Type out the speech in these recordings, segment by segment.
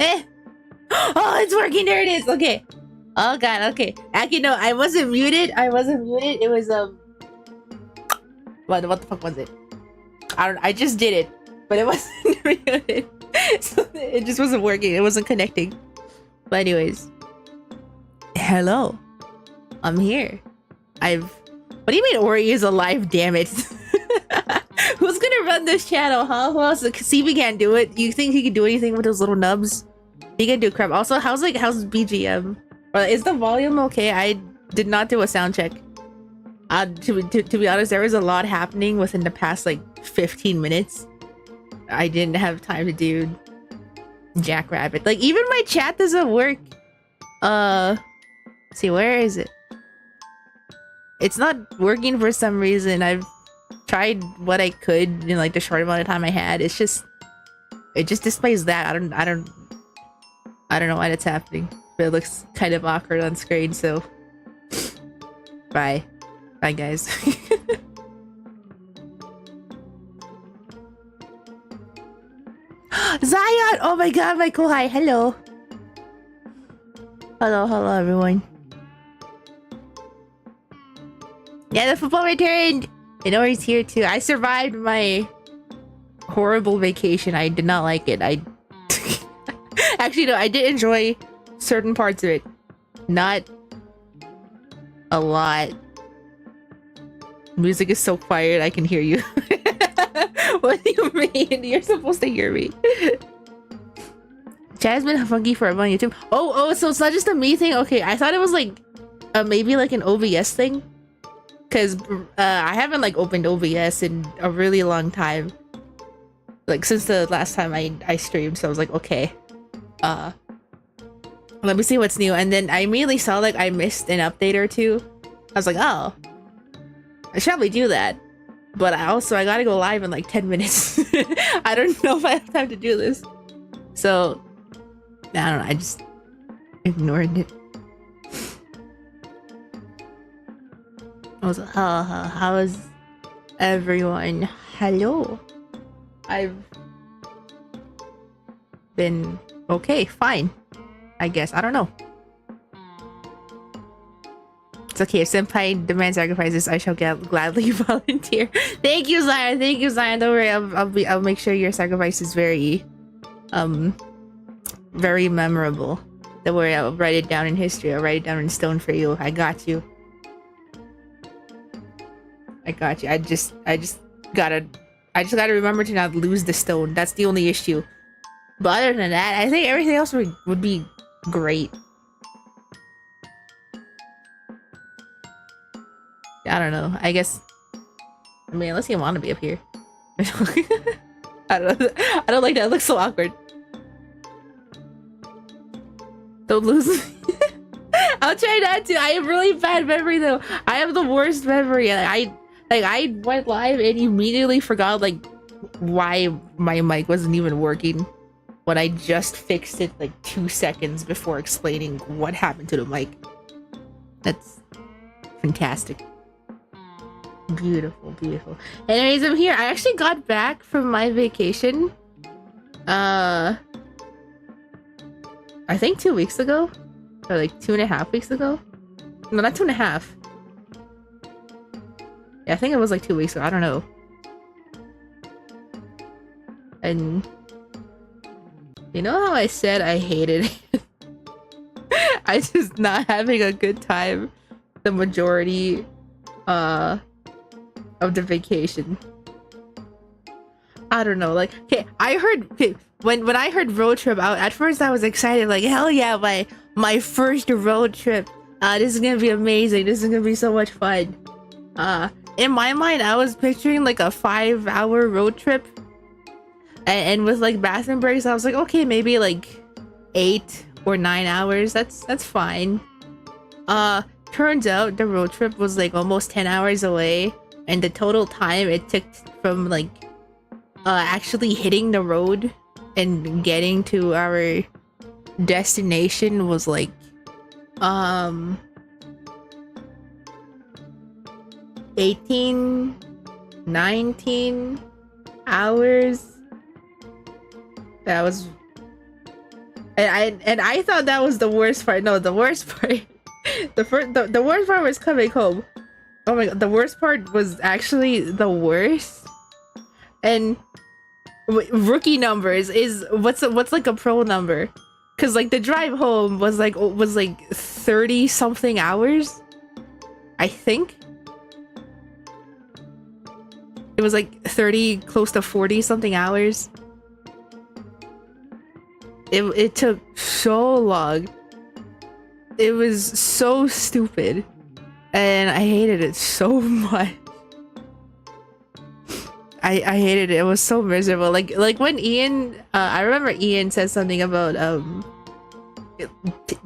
Eh. Oh, it's working. There it is. Okay. Oh god. Okay. Actually, no. I wasn't muted. It was What the fuck was it? I just did it, but it wasn't muted. So it just wasn't working. It wasn't connecting. But anyways, hello. I'm here. What do you mean Ori is alive? Damn it. Who's gonna run this channel, huh? Who else? CV can't do it. You think he can do anything with those little nubs? He can do crap. Also, how's BGM? Or is the volume okay? I did not do a sound check. To be honest, there was a lot happening within the past like 15 minutes. I didn't have time to do Jackrabbit. Like even my chat doesn't work. Let's see, where is it? It's not working for some reason. I've tried what I could in like the short amount of time I had. It just displays that. I don't know why that's happening. But it looks kind of awkward on screen, so bye. Bye guys. Zion! Oh my god, my kohai, hello. Hello everyone. Yeah, the football returned! And Ori's here too. I survived my horrible vacation. I did not like it. Actually, no, I did enjoy certain parts of it. Not a lot. Music is so quiet, I can hear you. What do you mean? You're supposed to hear me. Chad's been funky for a while on YouTube. Oh, so it's not just a me thing? Okay, I thought it was like maybe like an OBS thing. Because I haven't like opened OBS in a really long time. Like since the last time I streamed, so I was like, okay. Let me see what's new. And then I immediately saw like I missed an update or two. I was like, oh. I should probably do that. But I gotta go live in like 10 minutes. I don't know if I have time to do this. So, I don't know. I just ignored it. How is everyone? Hello. I've been okay, fine. I guess. I don't know. It's okay, if Senpai demands sacrifices, I shall gladly volunteer. Thank you, Zion. Thank you, Zion. Don't worry, I'll make sure your sacrifice is very memorable. Don't worry, I'll write it down in history. I'll write it down in stone for you. I got you. I got you. I just gotta remember to not lose the stone. That's the only issue. But other than that, I think everything else would be great. I don't know. I guess. I mean, unless you want to be up here. I don't know. I don't like that. It looks so awkward. Don't lose me. I'll try not to. I have really bad memory though. I have the worst memory. I went live and immediately forgot like why my mic wasn't even working when I just fixed it like 2 seconds before explaining what happened to the mic. That's fantastic. Beautiful, beautiful. Anyways, I'm here. I actually got back from my vacation. I think 2 weeks ago. Or like 2.5 weeks ago. No, not 2.5. Yeah, I think it was like 2 weeks ago. I don't know. And you know how I said I hated it? I just not having a good time the majority of the vacation. I don't know, like, okay, I heard, okay, when I heard road trip out, at first I was excited, like, hell yeah, my first road trip. This is gonna be amazing. This is gonna be so much fun. In my mind, I was picturing like a 5-hour road trip. And with like bathroom breaks, I was like, okay, maybe like 8 or 9 hours. That's fine. Turns out the road trip was like almost 10 hours away. And the total time it took from like actually hitting the road and getting to our destination was like 18, 19 hours. That was, And I thought that was the worst part. No, the worst part, the worst part was coming home. Oh my god, the worst part was actually the worst. And rookie numbers is what's like a pro number? Cause like the drive home was like 30 something hours, I think. It was like 30, close to 40 something hours. It took so long. It was so stupid, and I hated it so much. I hated it. It was so miserable. Like when Ian, I remember Ian said something about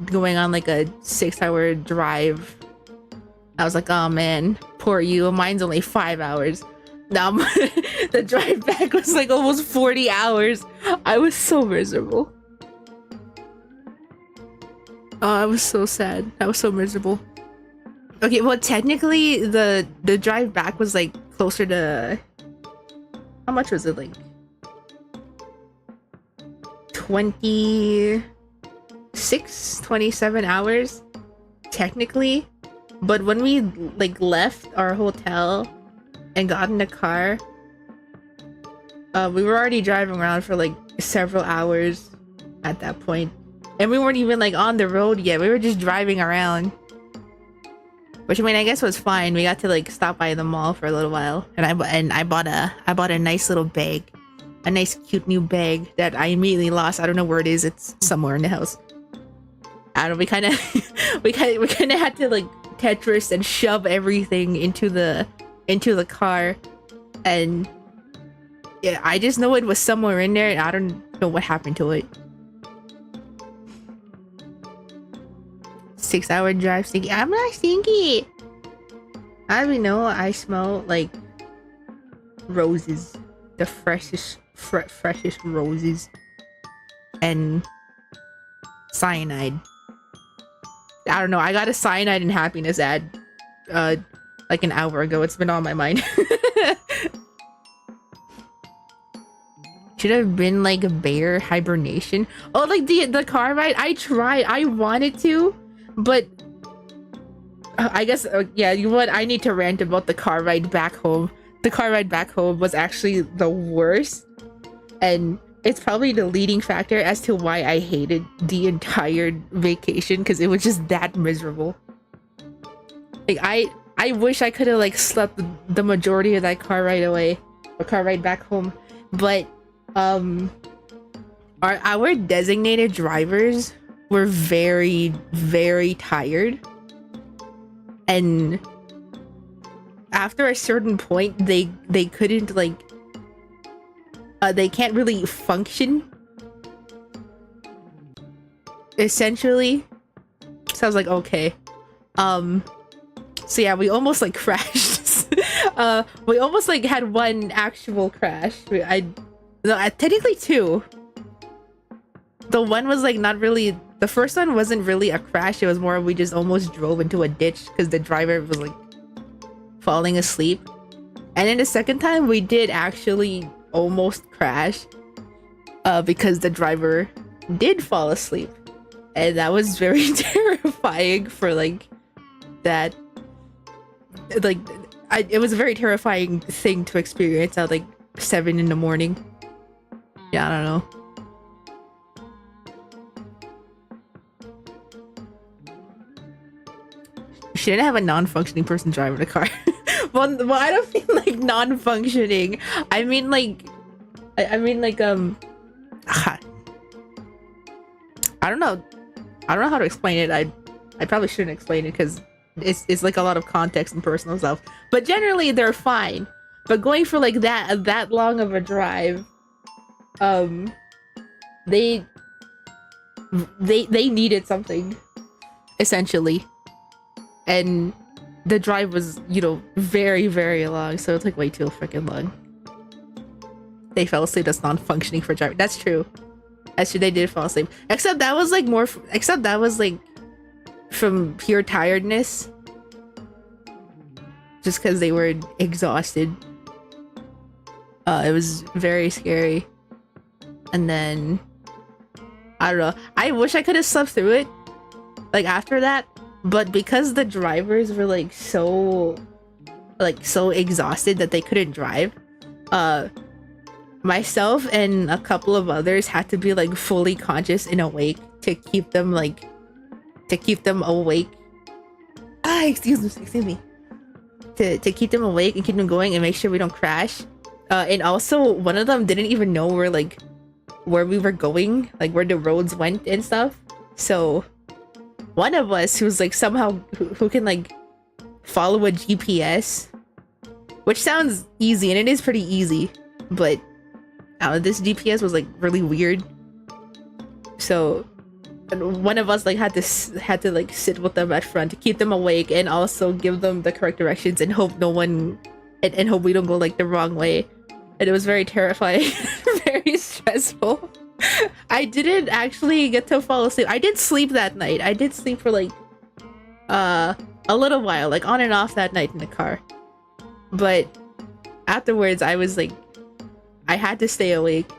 going on like a 6-hour drive. I was like, oh man, poor you. Mine's only 5 hours. Now the drive back was like almost 40 hours. I was so miserable. Oh, I was so sad. I was so miserable. Okay, well technically the drive back was like closer to, how much was it, like 27 hours technically. But when we like left our hotel and got in the car, we were already driving around for like several hours at that point. And we weren't even like on the road yet. We were just driving around. Which I mean, I guess was fine. We got to like stop by the mall for a little while. And I bought a nice little bag. A nice cute new bag that I immediately lost. I don't know where it is. It's somewhere in the house. I don't know, we kinda had to like Tetris and shove everything into the car. And yeah, I just know it was somewhere in there and I don't know what happened to it. 6-hour drive stinky. I'm not stinky. As we know, I smell like roses, the freshest roses, and cyanide. I don't know. I got a cyanide and happiness ad, like an hour ago. It's been on my mind. Should have been like a bear hibernation. Oh, like the car ride. I tried. I wanted to. But I guess, yeah, you know what? I need to rant about the car ride back home. The car ride back home was actually the worst. And it's probably the leading factor as to why I hated the entire vacation, because it was just that miserable. Like, I wish I could have, like, slept the majority of that car ride away. Or car ride back home. But, our designated drivers were very, very tired, and after a certain point they couldn't like they can't really function essentially. So I was like, okay. So yeah, we almost like crashed. We almost like had one actual crash. Technically two. The one was like not really, the first one wasn't really a crash. It was more we just almost drove into a ditch because the driver was like falling asleep. And then the second time we did actually almost crash because the driver did fall asleep. And that was very terrifying for like that. Like, it was a very terrifying thing to experience at like 7 in the morning. Yeah, I don't know. Shouldn't have a non-functioning person driving the car. well, I don't mean like non-functioning. I mean like, I don't know. I don't know how to explain it. I probably shouldn't explain it because it's like a lot of context and personal stuff. But generally they're fine. But going for like that long of a drive, they needed something, essentially. And the drive was, you know, very, very long, so it's like way too freaking long. They fell asleep. That's non-functioning for driving. That's true. That's true. They did fall asleep. Except that was like more. Except that was like from pure tiredness, just because they were exhausted. It was very scary. And then I don't know. I wish I could have slept through it, like after that, but because the drivers were like so exhausted that they couldn't drive, myself and a couple of others had to be like fully conscious and awake to keep them awake. Excuse me. To keep them awake and keep them going and make sure we don't crash. And also one of them didn't even know where we were going, like where the roads went and stuff. So one of us who's like somehow who can like follow a GPS, which sounds easy and it is pretty easy, but this GPS was like really weird. So one of us like had to like sit with them at front to keep them awake and also give them the correct directions and hope and hope we don't go like the wrong way. And it was very terrifying. Very stressful. I didn't actually get to fall asleep. I did sleep that night. I did sleep for like a little while, like on and off that night in the car. But afterwards I was like, I had to stay awake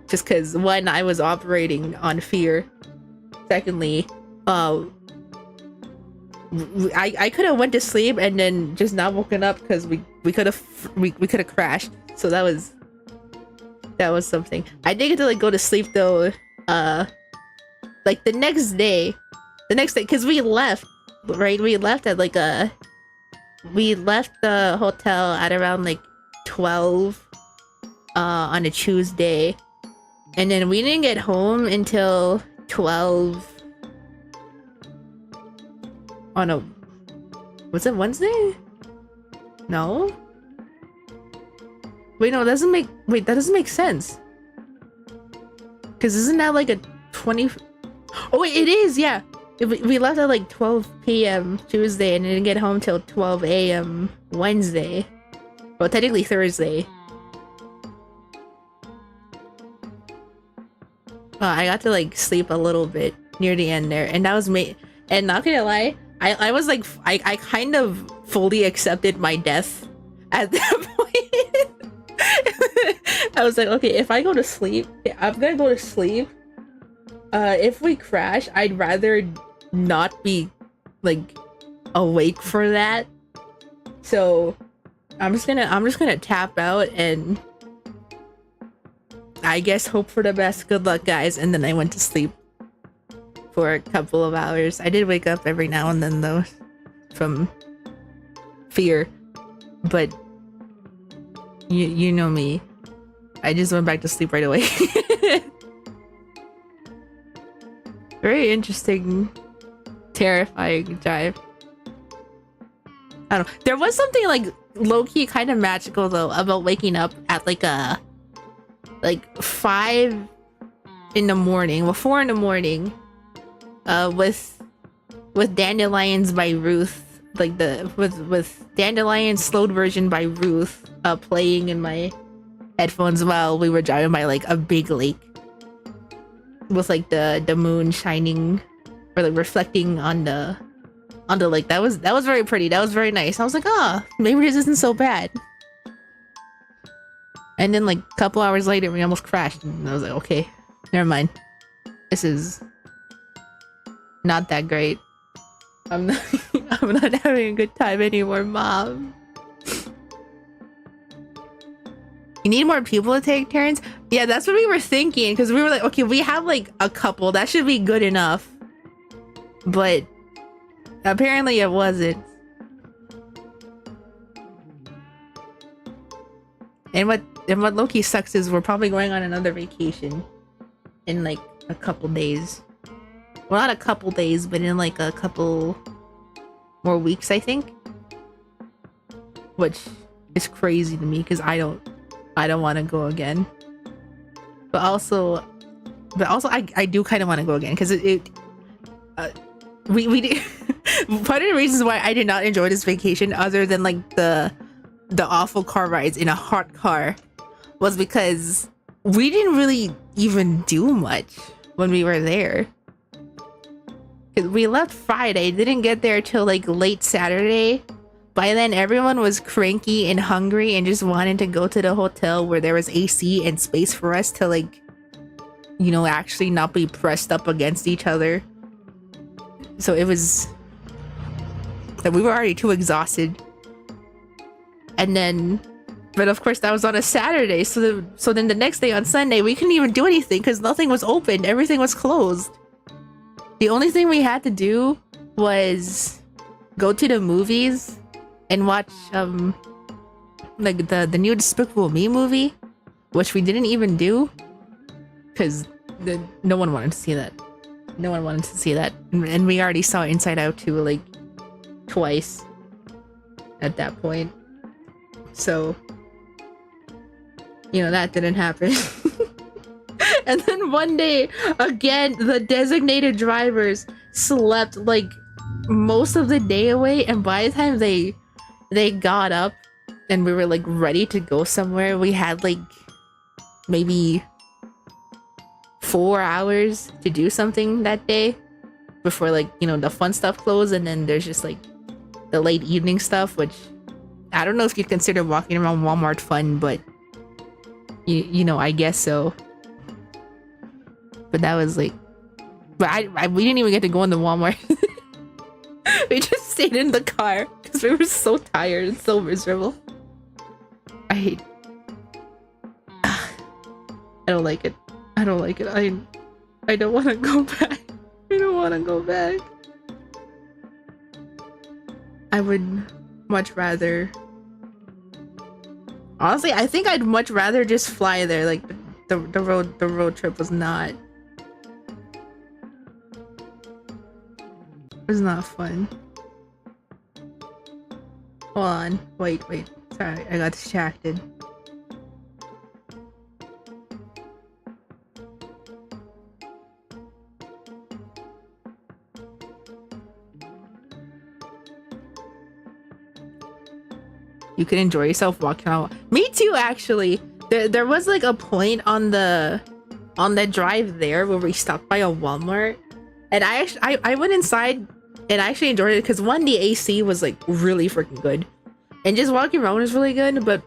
just because one, I was operating on fear. Secondly, I could have went to sleep and then just not woken up because we could have crashed. So that was something. I did get to like go to sleep though, like the next day because we left, right? We left at like we left the hotel at around like 12 on a Tuesday, and then we didn't get home until 12 on a, was it Wednesday? No. Wait, no, that doesn't make sense. Cause isn't that like a 20? Oh wait, it is, yeah. We left at like 12 p.m. Tuesday and didn't get home till 12 a.m. Wednesday. Well, technically Thursday. I got to like sleep a little bit near the end there, and that was me. And not gonna lie, I was like, I kind of fully accepted my death at that point. I was like, okay, if I go to sleep, I'm gonna go to sleep. If we crash, I'd rather not be like awake for that. So I'm just gonna tap out and I guess hope for the best. Good luck, guys. And then I went to sleep for a couple of hours. I did wake up every now and then though from fear, but you know me. I just went back to sleep right away. Very interesting, terrifying drive. I don't know. There was something like low-key kind of magical though about waking up at like 5 in the morning, well 4 in the morning, with Dandelions by Ruth, like with Dandelions slowed version by Ruth playing in my headphones while we were driving by like a big lake with like the moon shining or like reflecting on the lake. That was very pretty. That was very nice. I was like, oh, maybe this isn't so bad. And then like a couple hours later we almost crashed and I was like, okay, never mind. This is not that great. I'm not having a good time anymore, Mom. You need more people to take turns? Yeah, that's what we were thinking, because we were like, okay, we have like a couple, that should be good enough. But apparently it wasn't. And what low-key sucks is we're probably going on another vacation in like a couple days. Well, not a couple days, but in like a couple more weeks, I think. Which is crazy to me because I don't want to go again. But also I do kind of want to go again because we did part of the reasons why I did not enjoy this vacation, other than like the awful car rides in a hot car, was because we didn't really even do much when we were there. We left Friday, didn't get there till like late Saturday. By then everyone was cranky and hungry and just wanted to go to the hotel where there was AC and space for us to like you know, actually not be pressed up against each other. So it was that we were already too exhausted. And then, but of course that was on a Saturday. So then the next day on Sunday, we couldn't even do anything because nothing was open. Everything was closed. The only thing we had to do was go to the movies and watch like the new Despicable Me movie, which we didn't even do because no one wanted to see that. No one wanted to see that, and we already saw Inside Out 2 like twice at that point. So, you know, that didn't happen. And then one day, again, the designated drivers slept like most of the day away, and by the time they got up and we were like ready to go somewhere, we had like maybe 4 hours to do something that day before, like, you know, the fun stuff closed, and then there's just like the late evening stuff, which I don't know if you'd consider walking around Walmart fun, but you know, I guess so. But that was like, but we didn't even get to go in the Walmart. We just stayed in the car because we were so tired and so miserable. I don't like it. I don't like it. I don't want to go back. I don't want to go back. I would much rather. Honestly, I think I'd much rather just fly there. Like the road trip was not. It was not fun. Hold on. Wait. Sorry, I got distracted. You can enjoy yourself walking out. Me too, actually. There was like a point on the drive there where we stopped by a Walmart, and I went inside and I actually enjoyed it because one, the AC was like really freaking good, and just walking around was really good. But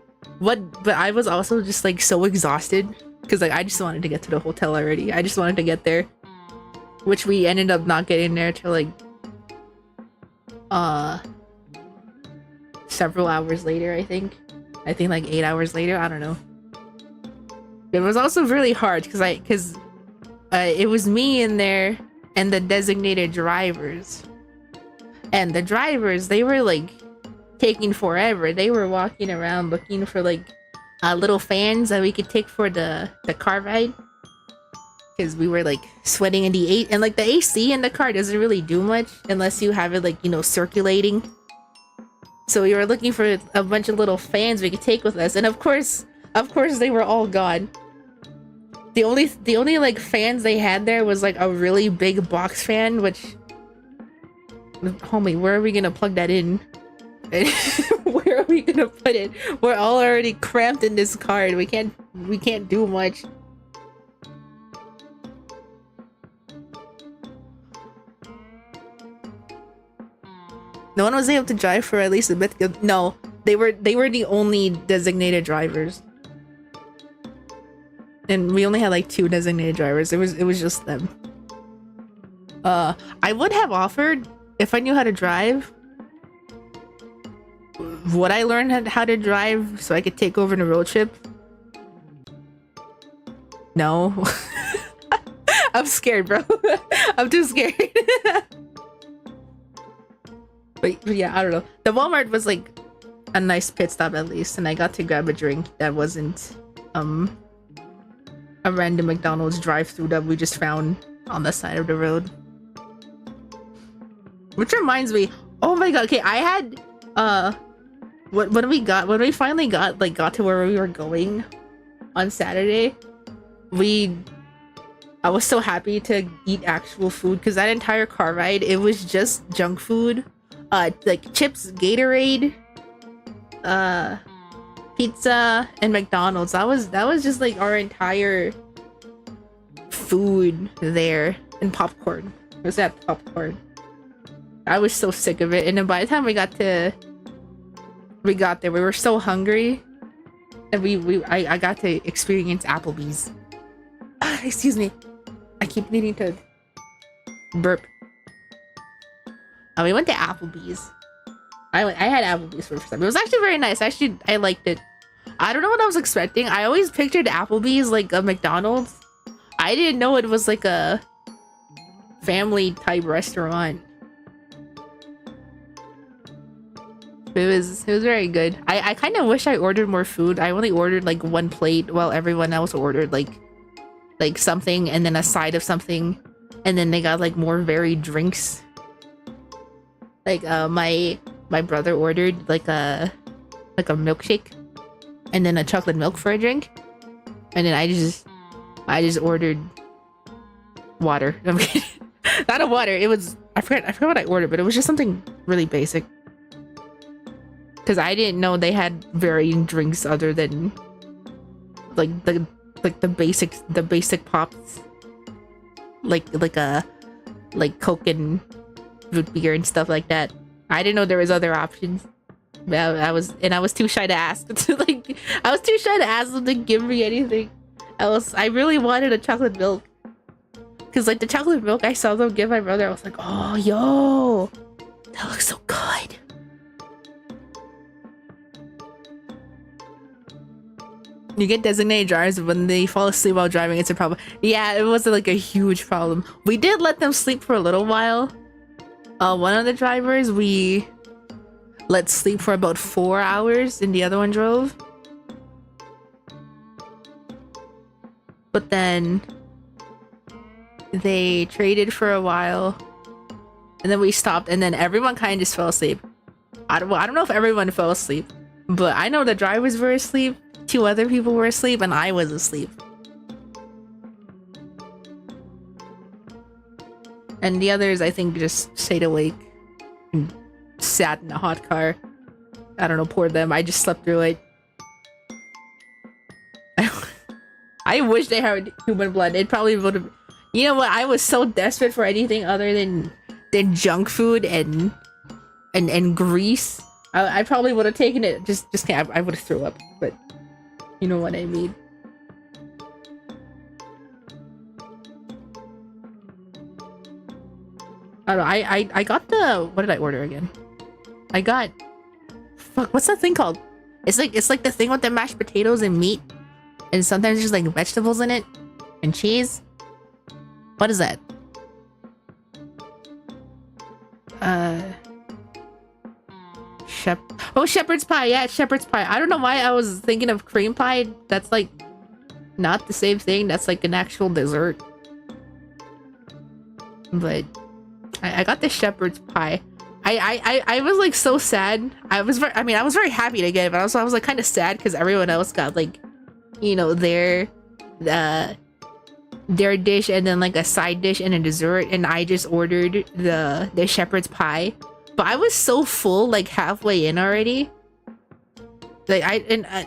I was also just like so exhausted because like I just wanted to get to the hotel already. I just wanted to get there, which we ended up not getting there till like several hours later. I think like 8 hours later. I don't know. It was also really hard because it was me in there and the designated drivers, and the drivers, they were like taking forever. They were walking around looking for like little fans that we could take for the car ride, because we were like sweating in the and like the AC in the car doesn't really do much unless you have it like, you know, circulating. So we were looking for a bunch of little fans we could take with us, and of course they were all gone. The only like fans they had there was like a really big box fan, which, homie, where are we gonna plug that in? Where are we gonna put it? We're all already cramped in this car. We can't do much. No one was able to drive for at least a bit. No, they were the only designated drivers, and we only had like 2 designated drivers. It was just them. I would have offered, if I knew how to drive, would I learn how to drive so I could take over the road trip? No. I'm scared, bro. I'm too scared. But yeah, I don't know. The Walmart was like a nice pit stop at least, and I got to grab a drink that wasn't a random McDonald's drive-thru that we just found on the side of the road. Which reminds me, oh my god, okay, I had when we finally got to where we were going on Saturday, I was so happy to eat actual food, because that entire car ride, it was just junk food. Like chips, Gatorade, pizza, and McDonald's. That was just like our entire food there, and popcorn. It was that popcorn. I was so sick of it, and then by the time we got there, we were so hungry, and I got to experience Applebee's. Excuse me. I keep needing to burp. We went to Applebee's. I had Applebee's for some. It was actually very nice. Actually, I liked it. I don't know what I was expecting. I always pictured Applebee's like a McDonald's. I didn't know it was like a family type restaurant. It was very good. I kind of wish I ordered more food. I only ordered like one plate while everyone else ordered like something and then a side of something, and then they got like more varied drinks. Like my brother ordered like a milkshake and then a chocolate milk for a drink, and then I just ordered water. I'm kidding. Not a water. It was I forgot what I ordered, but it was just something really basic. Because I didn't know they had varying drinks other than like the basic pops, like Coke and root beer and stuff like that. I didn't know there was other options. I was too shy to ask. I was too shy to ask them to give me anything else. I really wanted a chocolate milk. Cause like the chocolate milk I saw them give my brother, I was like, oh yo, that looks so good. You get designated drivers when they fall asleep while driving. It's a problem. Yeah, it wasn't like a huge problem. We did let them sleep for a little while. One of the drivers we let sleep for about 4 hours and the other one drove. But then they traded for a while and then we stopped, and then everyone kind of just fell asleep. I don't know if everyone fell asleep, but I know the drivers were asleep. 2 other people were asleep and I was asleep. And the others, I think, just stayed awake and sat in a hot car. I don't know, poor them. I just slept through it. I wish they had human blood. It probably would have... You know what? I was so desperate for anything other than junk food and grease. I probably would have taken it. Just can't. I would have threw up, but you know what I mean. I don't know. I got the... What did I order again? I got... Fuck, what's that thing called? It's like the thing with the mashed potatoes and meat. And sometimes there's like vegetables in it. And cheese. What is that? Shepherd's pie. Yeah, it's shepherd's pie. I don't know why I was thinking of cream pie. That's like not the same thing. That's like an actual dessert. But I got the shepherd's pie. I was like so sad. I was very happy to get it, but also I was like kind of sad because everyone else got like, you know, their dish and then like a side dish and a dessert, and I just ordered the shepherd's pie. But I was so full like halfway in already. Like I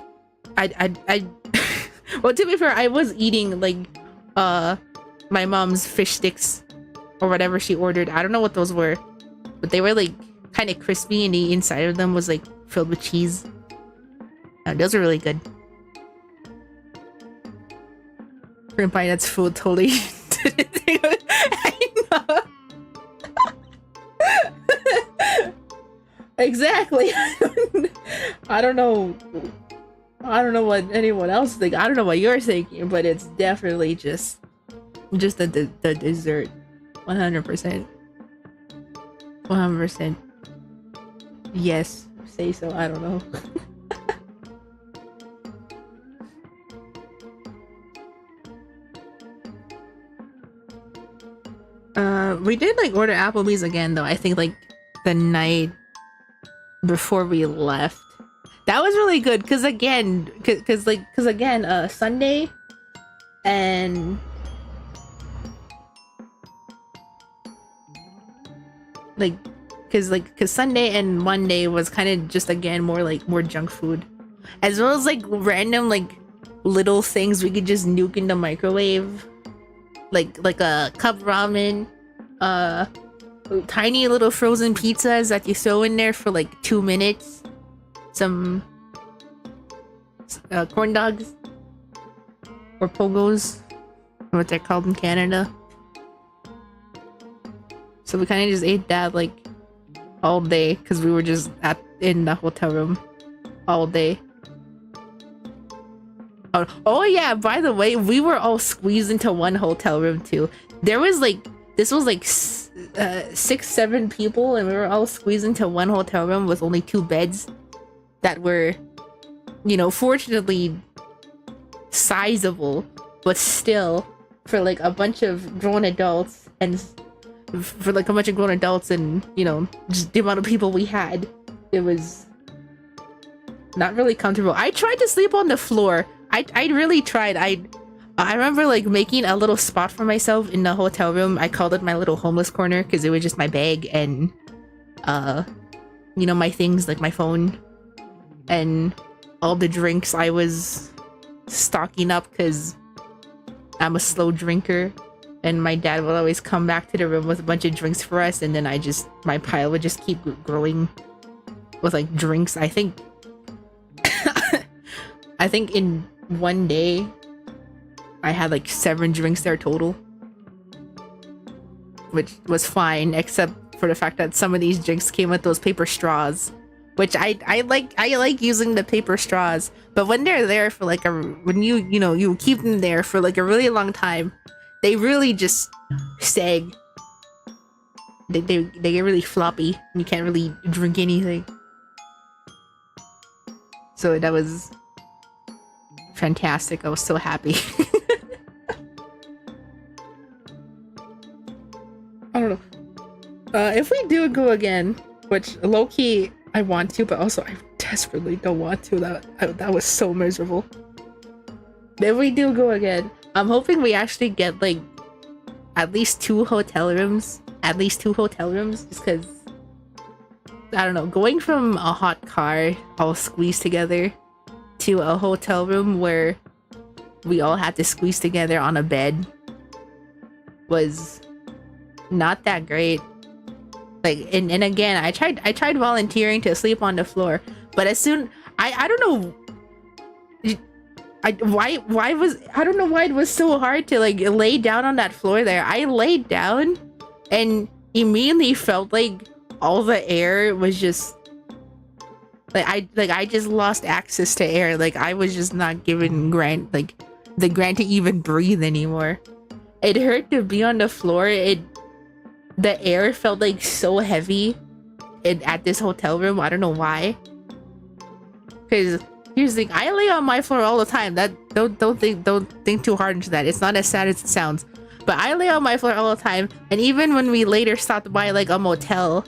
well, to be fair, I was eating like my mom's fish sticks or whatever she ordered. I don't know what those were, but they were like kind of crispy and the inside of them was like filled with cheese. Those are really good. Cream pie, that's food, totally. I know. Exactly. I don't know what anyone else thinks. I don't know what you're thinking, but it's definitely just the dessert. 100%. 100%. Yes, say so. I don't know. We did like order Applebee's again though. I think like the night before we left. That was really good because again, Sunday and because Sunday and Monday was kind of just again more junk food, as well as like random like little things we could just nuke in the microwave, like a cup ramen, tiny little frozen pizzas that you throw in there for like 2 minutes, some corn dogs or pogos, what they're called in Canada. So we kind of just ate that like all day because we were just in the hotel room all day. Oh yeah, by the way, we were all squeezed into one hotel room too. There was like, this was like 6-7 people, and we were all squeezed into one hotel room with only 2 beds that were, you know, fortunately sizable, but still for like a bunch of grown adults and you know, just the amount of people we had, it was not really comfortable. I tried to sleep on the floor. I really tried. I remember like making a little spot for myself in the hotel room. I called it my little homeless corner because it was just my bag and you know, my things like my phone and all the drinks I was stocking up because I'm a slow drinker, and my dad would always come back to the room with a bunch of drinks for us, and then my pile would just keep growing with like drinks. I think I think in one day I had like 7 drinks there total, which was fine except for the fact that some of these drinks came with those paper straws, which I like using the paper straws, but when they're there for like when you keep them there for like a really long time, they really just sag. They get really floppy and you can't really drink anything. So that was fantastic. I was so happy. I don't know. If we do go again, which low-key I want to, but also I desperately don't want to. That was so miserable. If we do go again, I'm hoping we actually get like at least 2 hotel rooms. At least 2 hotel rooms, just because I don't know, going from a hot car all squeezed together to a hotel room where we all had to squeeze together on a bed was not that great. Like, and again, I tried volunteering to sleep on the floor, but as soon I don't know I don't know why it was so hard to like lay down on that floor there. I laid down and immediately felt like all the air was just like I just lost access to air. Like I was just not given the grant to even breathe anymore. It hurt to be on the floor. The air felt like so heavy at this hotel room. I don't know why. Because here's the thing, I lay on my floor all the time. That don't think too hard into that. It's not as sad as it sounds. But I lay on my floor all the time, and even when we later stopped by like a motel,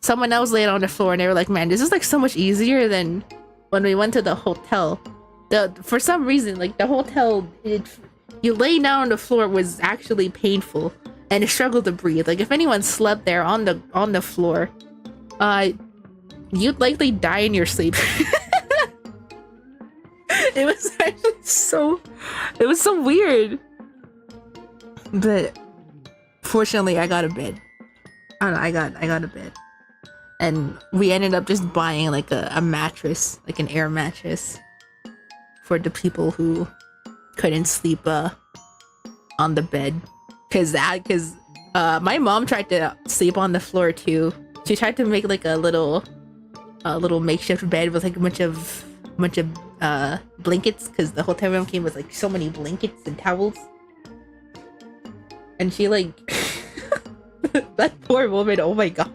someone else laid on the floor, and they were like, "Man, this is like so much easier than when we went to the hotel." For some reason, like the hotel, you lay down on the floor was actually painful and struggled to breathe. Like if anyone slept there on the floor, you'd likely die in your sleep. It was actually so weird. But fortunately I got a bed. I don't know, I got a bed. And we ended up just buying like a mattress, like an air mattress for the people who couldn't sleep on the bed. Cause my mom tried to sleep on the floor too. She tried to make like a little makeshift bed with like a bunch of blankets, because the hotel room came with like so many blankets and towels, and she like that poor woman, oh my god.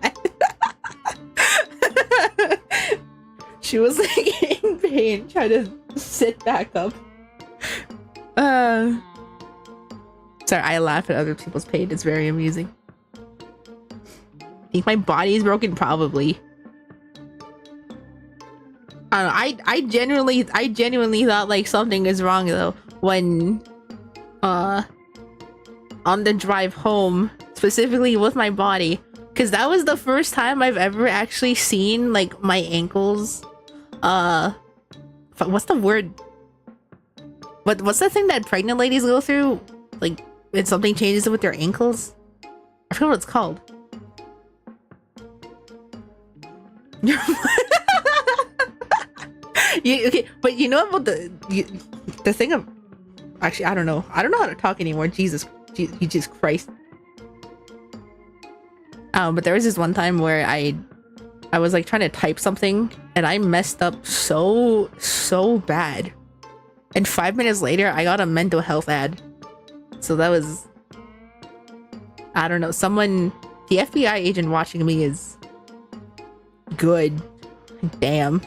She was like in pain trying to sit back up. Sorry, I laugh at other people's pain. It's very amusing. Think my body is broken? Probably. I don't know, I genuinely thought like something is wrong though when on the drive home, specifically with my body, because that was the first time I've ever actually seen like my ankles what's the word, what's the thing that pregnant ladies go through, like when something changes with their ankles? I forget what it's called. Okay, but you know about the thing of actually I don't know how to talk anymore. Jesus Christ. But there was this one time where I was like trying to type something and I messed up so bad, and 5 minutes later I got a mental health ad. So that was, I don't know, someone, the FBI agent watching me is good. Damn.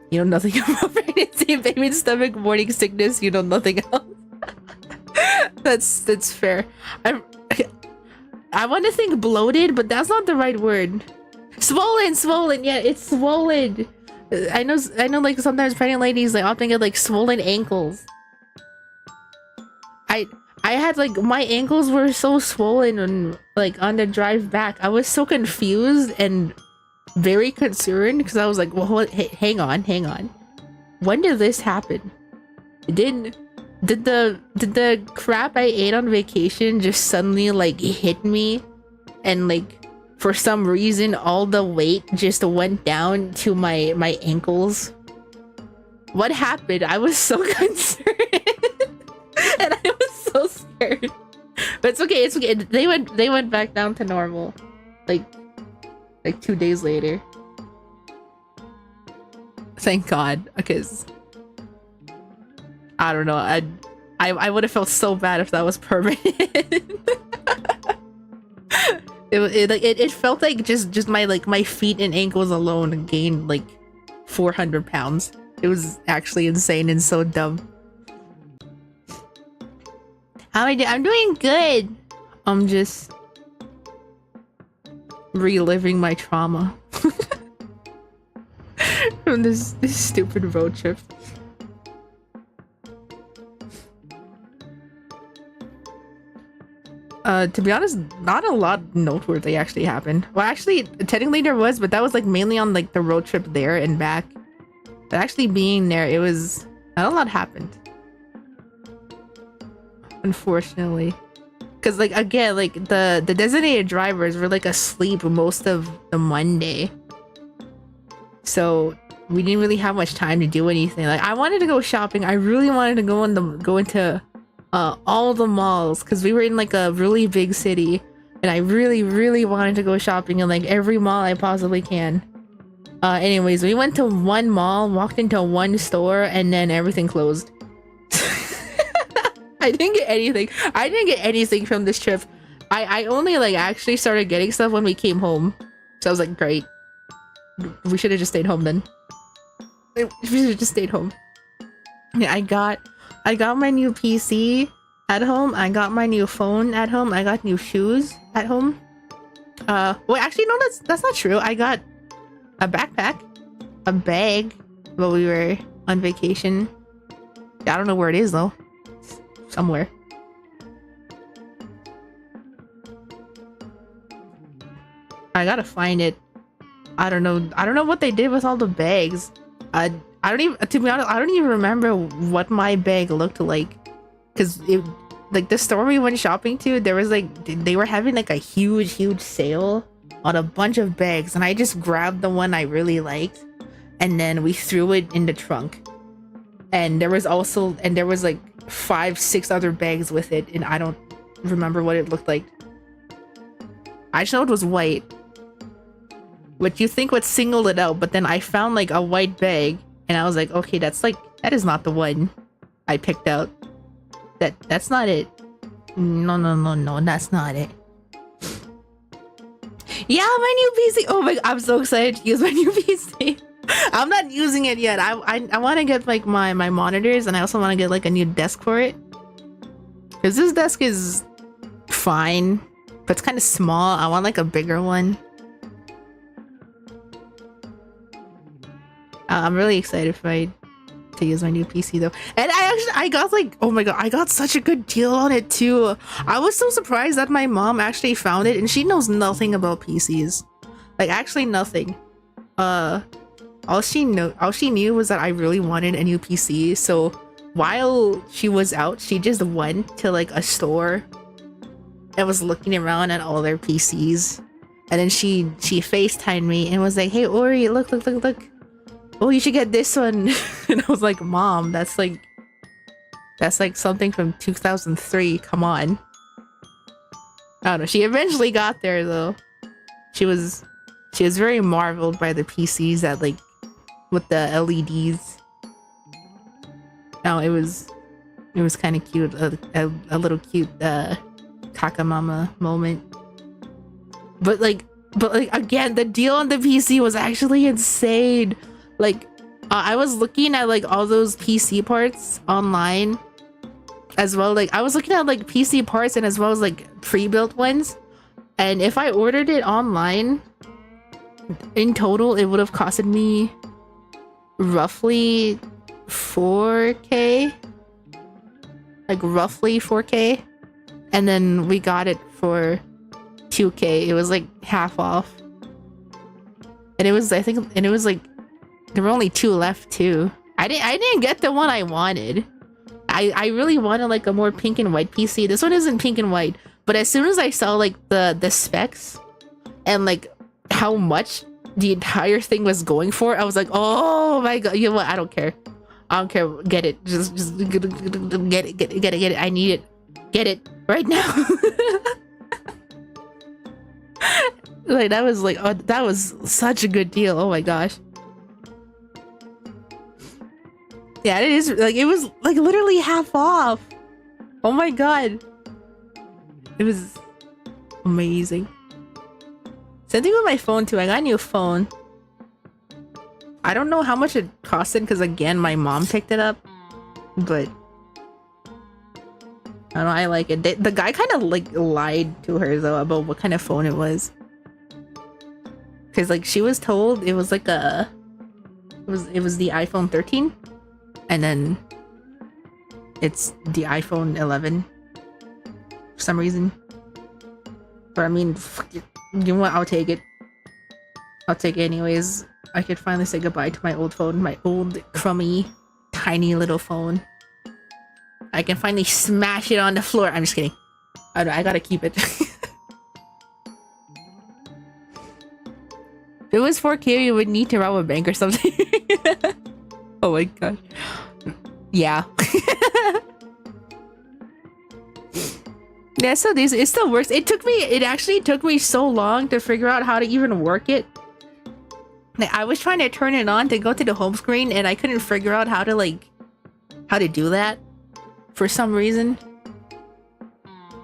You know nothing about pregnancy, baby stomach, morning sickness. You know nothing else. That's fair. I want to think bloated, but that's not the right word. Swollen. Yeah, it's swollen. I know. Like sometimes pregnant ladies like often get like swollen ankles. I had like my ankles were so swollen and like on the drive back. I was so confused and very concerned because I was like, well, hang on. When did this happen? Did the crap I ate on vacation just suddenly like hit me, and like for some reason all the weight just went down to my ankles? What happened? I was so concerned and I was so scared. But it's okay. They went back down to normal like 2 days later. Thank God, because I don't know, I would have felt so bad if that was permanent. it felt like just my feet and ankles alone gained like 400 pounds. It was actually insane and so dumb. I'm doing good. I'm just reliving my trauma from this stupid road trip. To be honest, not a lot noteworthy actually happened. Well, actually, technically there was, but that was like mainly on like the road trip there and back. But actually being there, it was not a lot happened, unfortunately. Because like again, like the designated drivers were like asleep most of the Monday, so we didn't really have much time to do anything. Like I wanted to go shopping. I really wanted to go into all the malls because we were in like a really big city, and I really wanted to go shopping in like every mall I possibly can. Anyways, we went to one mall, walked into one store, and then everything closed. I didn't get anything from this trip. I only like actually started getting stuff when we came home. So I was like, great. We should have just stayed home then. We should have just stayed home. Yeah, I got my new PC at home. I got my new phone at home. I got new shoes at home. Well, actually, no, that's not true. I got a backpack, a bag while we were on vacation. I don't know where it is though. Somewhere. I gotta find it. I don't know what they did with all the bags. I don't even, to be honest, I don't even remember what my bag looked like, because it, like the store we went shopping to, there was like, they were having like a huge sale on a bunch of bags, and I just grabbed the one I really liked, and then we threw it in the trunk. And there was like 5-6 other bags with it, and I don't remember what it looked like. I just know it was white, which you think would single it out, but then I found like a white bag, and I was like, okay, that is not the one I picked out. That's not it. No, that's not it. Yeah, my new PC. Oh my god, I'm so excited to use my new PC. I'm not using it yet. I want to get like my monitors, and I also want to get like a new desk for it, because this desk is fine, but it's kind of small. I want like a bigger one. I'm really excited to use my new PC though. And I got like, oh my god, I got such a good deal on it too. I was so surprised that my mom actually found it, and she knows nothing about PCs. Like actually nothing. All she knew was that I really wanted a new PC, so while she was out, she just went to like a store and was looking around at all their PCs, and then she FaceTimed me and was like, hey Ori, look, "Oh, you should get this one." And I was like, "Mom, that's like something from 2003. Come on." I don't know. She eventually got there though. She was very marveled by the PCs that like with the LEDs. No, it was kind of cute, a little cute Kakamama moment. But like again, the deal on the PC was actually insane. Like I was looking at like all those PC parts online as well. Like I was looking at like PC parts and as well as like pre-built ones. And if I ordered it online, in total, it would have costed me roughly 4K. Like roughly 4K. And then we got it for 2K. It was like half off. And it was, I think, and it was like, there were only 2 left too. I didn't get the one I wanted. I really wanted like a more pink and white PC. This one isn't pink and white. But as soon as I saw like the specs and like how much the entire thing was going for, I was like, oh my god, you know what? I don't care. I don't care. Get it. Just get it. I need it. Get it right now. Like that was like, oh, that was such a good deal. Oh my gosh. Yeah, it is like, it was like literally half off. Oh my god. It was amazing. Same thing with my phone too. I got a new phone. I don't know how much it costed because again, my mom picked it up. But I don't know, I like it. The guy kind of like lied to her though about what kind of phone it was. Cause like she was told it was like it was the iPhone 13, and then it's the iPhone 11 for some reason. But I mean, fuck it. You know what? I'll take it. I'll take it anyways. I could finally say goodbye to my old phone, my old crummy, tiny little phone. I can finally smash it on the floor. I'm just kidding. I gotta keep it. If it was 4K, you would need to rob a bank or something. Oh my gosh. Yeah. Yeah, so it still works. It actually took me so long to figure out how to even work it. Like, I was trying to turn it on to go to the home screen and I couldn't figure out how to do that for some reason.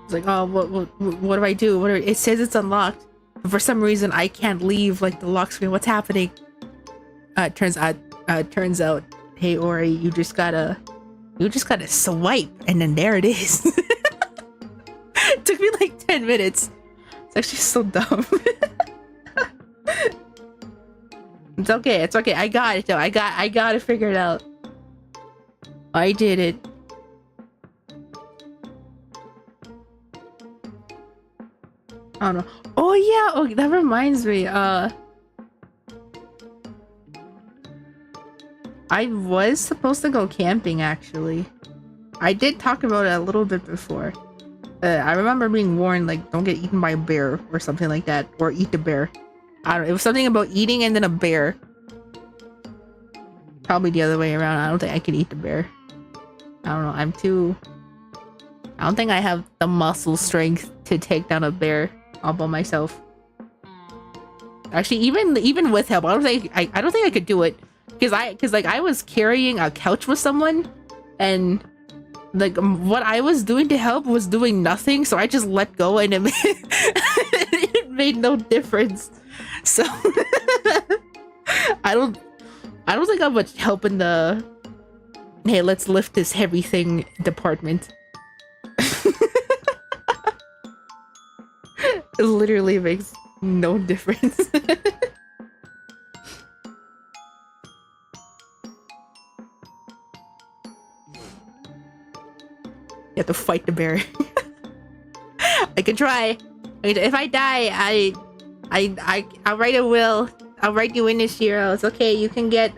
It's like, oh, what do I do? It says it's unlocked. But for some reason, I can't leave like the lock screen. What's happening? Turns out, hey Ori, you just gotta swipe, and then there it is. It took me like 10 minutes. It's actually so dumb. It's okay. It's okay. I got it though. I got it figured out. I did it. I don't know. Oh yeah, oh that reminds me, I was supposed to go camping actually. I did talk about it a little bit before. I remember being warned like don't get eaten by a bear or something like that, or eat the bear. I don't know, it was something about eating and then a bear. Probably the other way around. I don't think I could eat the bear. I don't know, I don't think I have the muscle strength to take down a bear all by myself. Actually, even with help, I don't think I could do it because like I was carrying a couch with someone, and like what I was doing to help was doing nothing, so I just let go and it made no difference. So I don't think I'm much help in the hey, let's lift this heavy thing department. It literally makes no difference. You have to fight the bear. I can try. If I die, I'll write a will. I'll write you in this hero. It's okay. You can get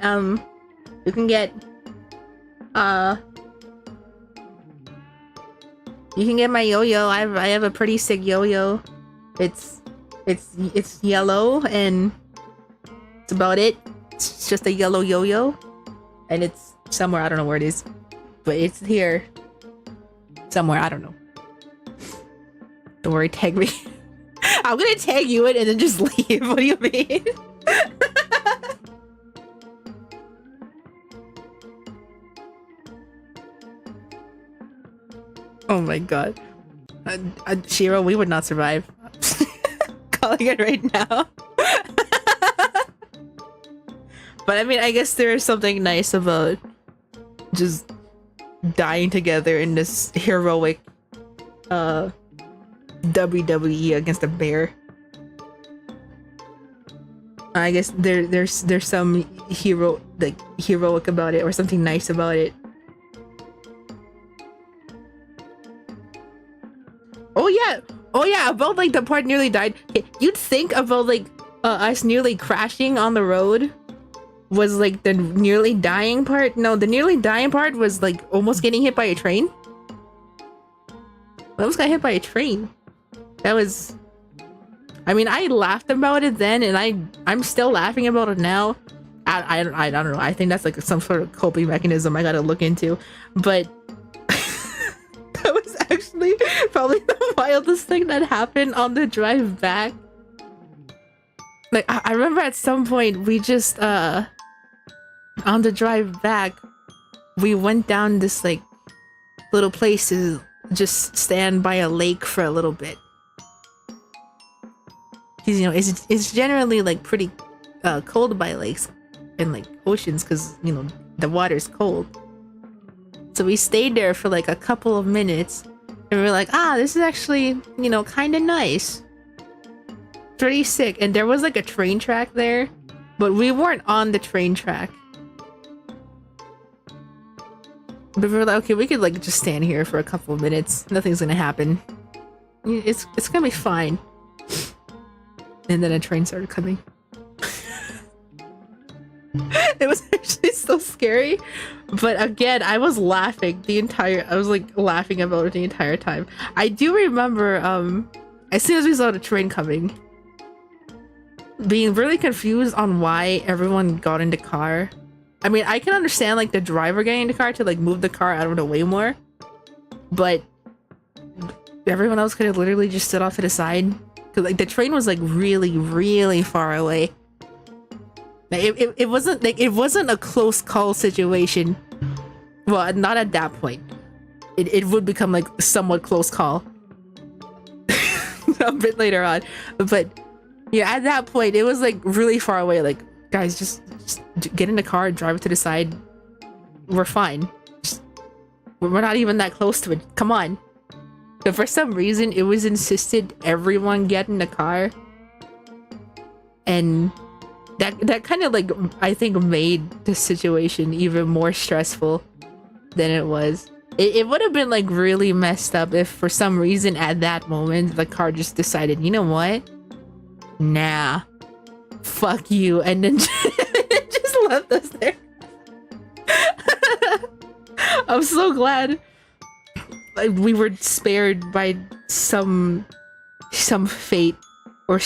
my yo-yo. I have a pretty sick yo-yo. It's yellow and it's about it. It's just a yellow yo-yo, and it's somewhere, I don't know where it is, but it's here somewhere, I don't know. Don't worry, tag me. I'm gonna tag you in and then just leave. What do you mean? Oh my god. Shiro, we would not survive. Calling it right now. But I mean, I guess there is something nice about just dying together in this heroic WWE against a bear. I guess there's some heroic about it, or something nice about it. Oh yeah, about like the part nearly died. You'd think about like us nearly crashing on the road was like the nearly dying part. No, the nearly dying part was like almost getting hit by a train. I almost got hit by a train. That was, I mean, I laughed about it then, and I'm still laughing about it now. I don't know. I think that's like some sort of coping mechanism I gotta look into. But that was actually probably the wildest thing that happened on the drive back. Like, I remember at some point we just on the drive back we went down this like little place to just stand by a lake for a little bit. Because, you know, it's generally like pretty cold by lakes and like oceans, because, you know, the water's cold. So we stayed there for like a couple of minutes and we were like, this is actually, you know, kind of nice. Pretty sick. And there was like a train track there, but we weren't on the train track. But we were like, okay, we could like just stand here for a couple of minutes. Nothing's gonna happen. It's gonna be fine. And then a train started coming. It was actually so scary. But again, I was laughing I was like laughing about it the entire time. I do remember as soon as we saw the train coming, being really confused on why everyone got in the car. I mean, I can understand like the driver getting in the car to like move the car out of the way more, but everyone else could have literally just stood off to the side, because like the train was like really far away. Like, it wasn't a close call situation. Well, not at that point. It would become like somewhat close call a bit later on, but yeah, at that point it was like really far away. Like, guys, just get in the car, drive it to the side. We're fine. We're not even that close to it. Come on. But for some reason, it was insisted everyone get in the car, and that kind of like, I think, made the situation even more stressful than it was. It would have been like really messed up if for some reason at that moment the car just decided, you know what? Nah. Fuck you, and then just left us there. I'm so glad like we were spared by some fate or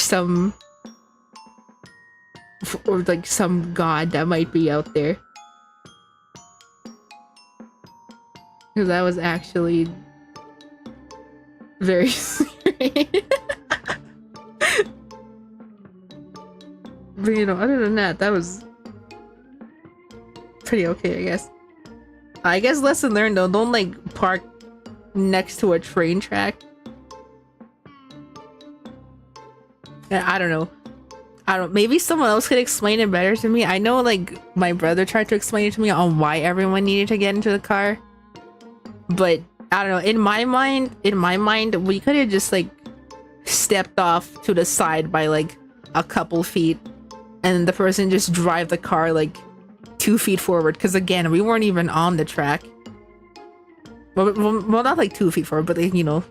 like some god that might be out there. Because that was actually very scary. But, you know, other than that, that was pretty okay, I guess. I guess lesson learned though, don't like park next to a train track. I don't know. Maybe someone else could explain it better to me. I know like my brother tried to explain it to me on why everyone needed to get into the car. But I don't know, in my mind, we could have just like stepped off to the side by like a couple feet, and the person just drive the car like 2 feet forward, because again, we weren't even on the track. Well, not like 2 feet forward, but like, you know,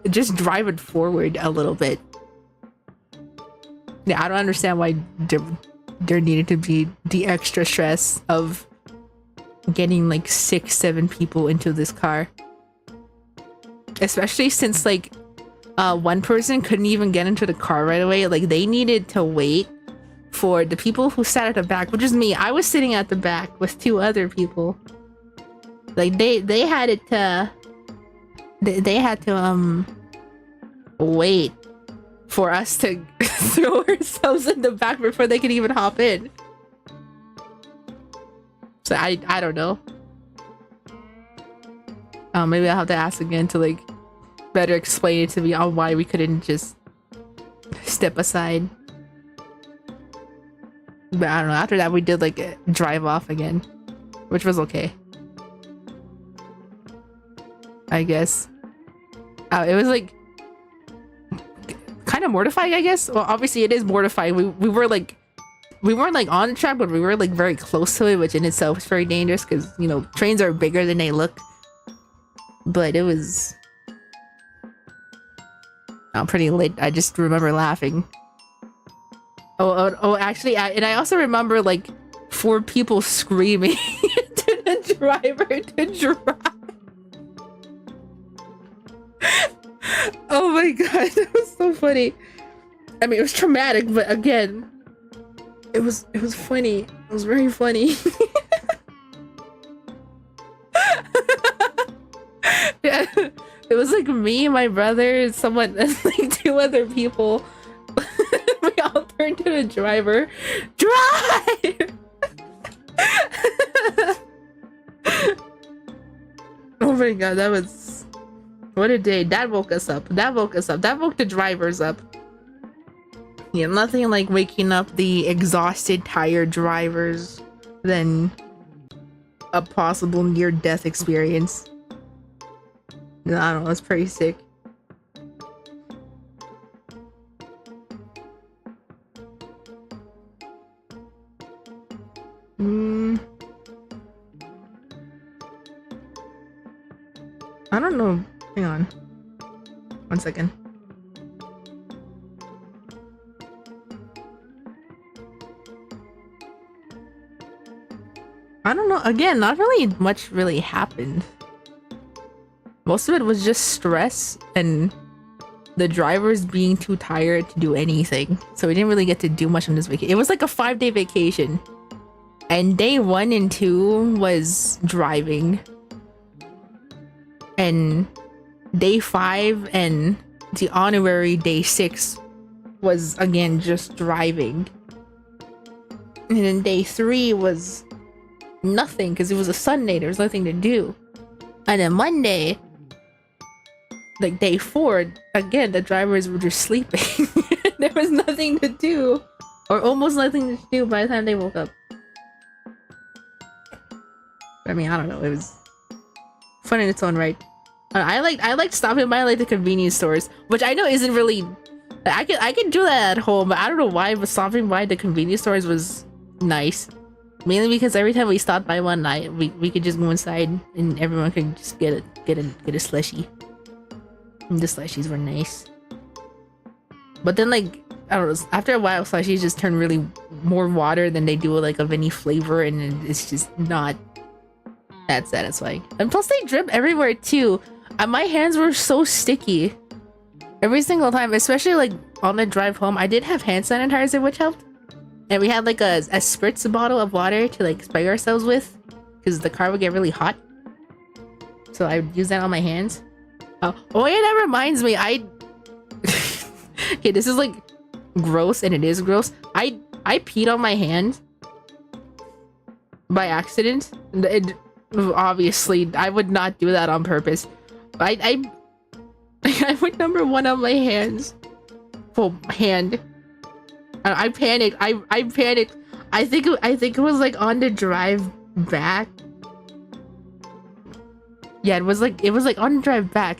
just drive it forward a little bit. Yeah, I don't understand why there needed to be the extra stress of getting like 6-7 people into this car, especially since like one person couldn't even get into the car right away. Like they needed to wait for the people who sat at the back, which is me. I was sitting at the back with 2 other people. Like they had it they had to wait for us to throw ourselves in the back before they could even hop in. So I don't know. Maybe I'll have to ask again to like better explain it to me on why we couldn't just step aside. But I don't know, after that we did like drive off again, which was okay, I guess. It was like kind of mortifying, I guess. Well, obviously it is mortifying. We weren't like on the track, but we were like very close to it, which in itself is very dangerous because, you know, trains are bigger than they look. But it was pretty lit. I just remember laughing. Oh, actually, and I also remember like 4 people screaming to the driver to drive. Oh my god, that was so funny. I mean, it was traumatic, but again, it was funny. It was very funny. Yeah, it was like me, my brother, someone, and like 2 other people. We all turned to the driver. Drive! Oh my god, that was... What a day. That woke us up. That woke us up. That woke the drivers up. Yeah, nothing like waking up the exhausted, tired drivers than a possible near-death experience. I don't know, it's pretty sick. I don't know. Hang on. 1 second. I don't know. Again, not really much really happened. Most of it was just stress and the drivers being too tired to do anything. So we didn't really get to do much on this vacation. It was like a 5-day vacation. And day 1 and 2 was driving. And day 5 and the honorary day 6 was again just driving. And then day 3 was nothing because it was a Sunday. There was nothing to do. And then Monday, like day 4, again the drivers were just sleeping. There was nothing to do, or almost nothing to do by the time they woke up. I mean, I don't know, it was fun in its own right. I like stopping by like the convenience stores, which I know isn't really, I can do that at home, but I don't know why, but stopping by the convenience stores was nice. Mainly because every time we stopped by one night, we could just go inside and everyone could just get a slushie. And the slushies were nice. But then like, I don't know, after a while slushies just turn really more water than they do like of any flavor, and it's just not that satisfying. And plus they drip everywhere too. My hands were so sticky every single time, especially like on the drive home. I did have hand sanitizer, which helped. And we had like a spritz bottle of water to like spray ourselves with because the car would get really hot. So I would use that on my hands. Oh yeah, that reminds me, okay, this is like gross, and it is gross. I peed on my hand by accident. Obviously, I would not do that on purpose. I would number 1 on my hands. Well, hand. I panicked. I panicked. I think it was like on the drive back. Yeah, it was like on the drive back.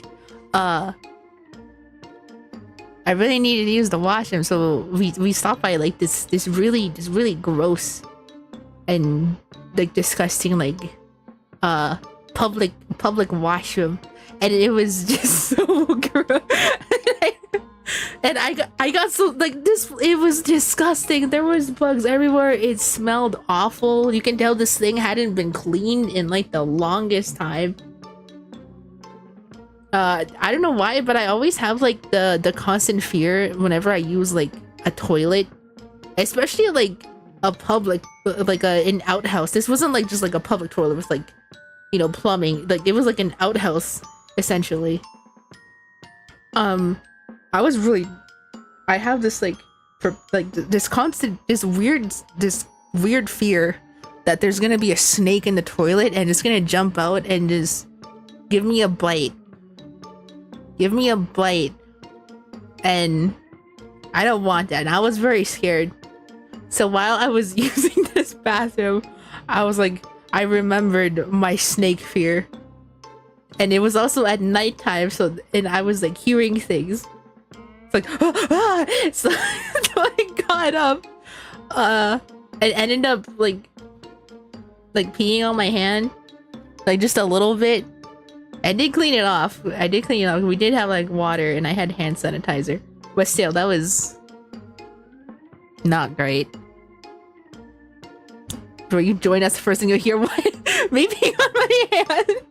I really needed to use the washroom, so we stopped by like this really gross and like disgusting like public washroom, and it was just so gross. And I got so like this, it was disgusting. There was bugs everywhere. It smelled awful. You can tell this thing hadn't been cleaned in like the longest time. I don't know why, but I always have like the constant fear whenever I use like a toilet especially like a public, like an outhouse. This wasn't like just like a public toilet. It was like, you know, plumbing. Like it was like an outhouse essentially. I was really, I have this like, this constant, this weird fear that there's gonna be a snake in the toilet and it's gonna jump out and just give me a bite. Give me a bite. And I don't want that. And I was very scared. So while I was using this bathroom, I was like, I remembered my snake fear. And it was also at nighttime, so, and I was like hearing things. It's like, ah! So, so I got up, and ended up like peeing on my hand, like just a little bit. I did clean it off. We did have like water, and I had hand sanitizer, but still, that was not great. Will you join us? First thing you'll hear, what? Me peeing on my hand.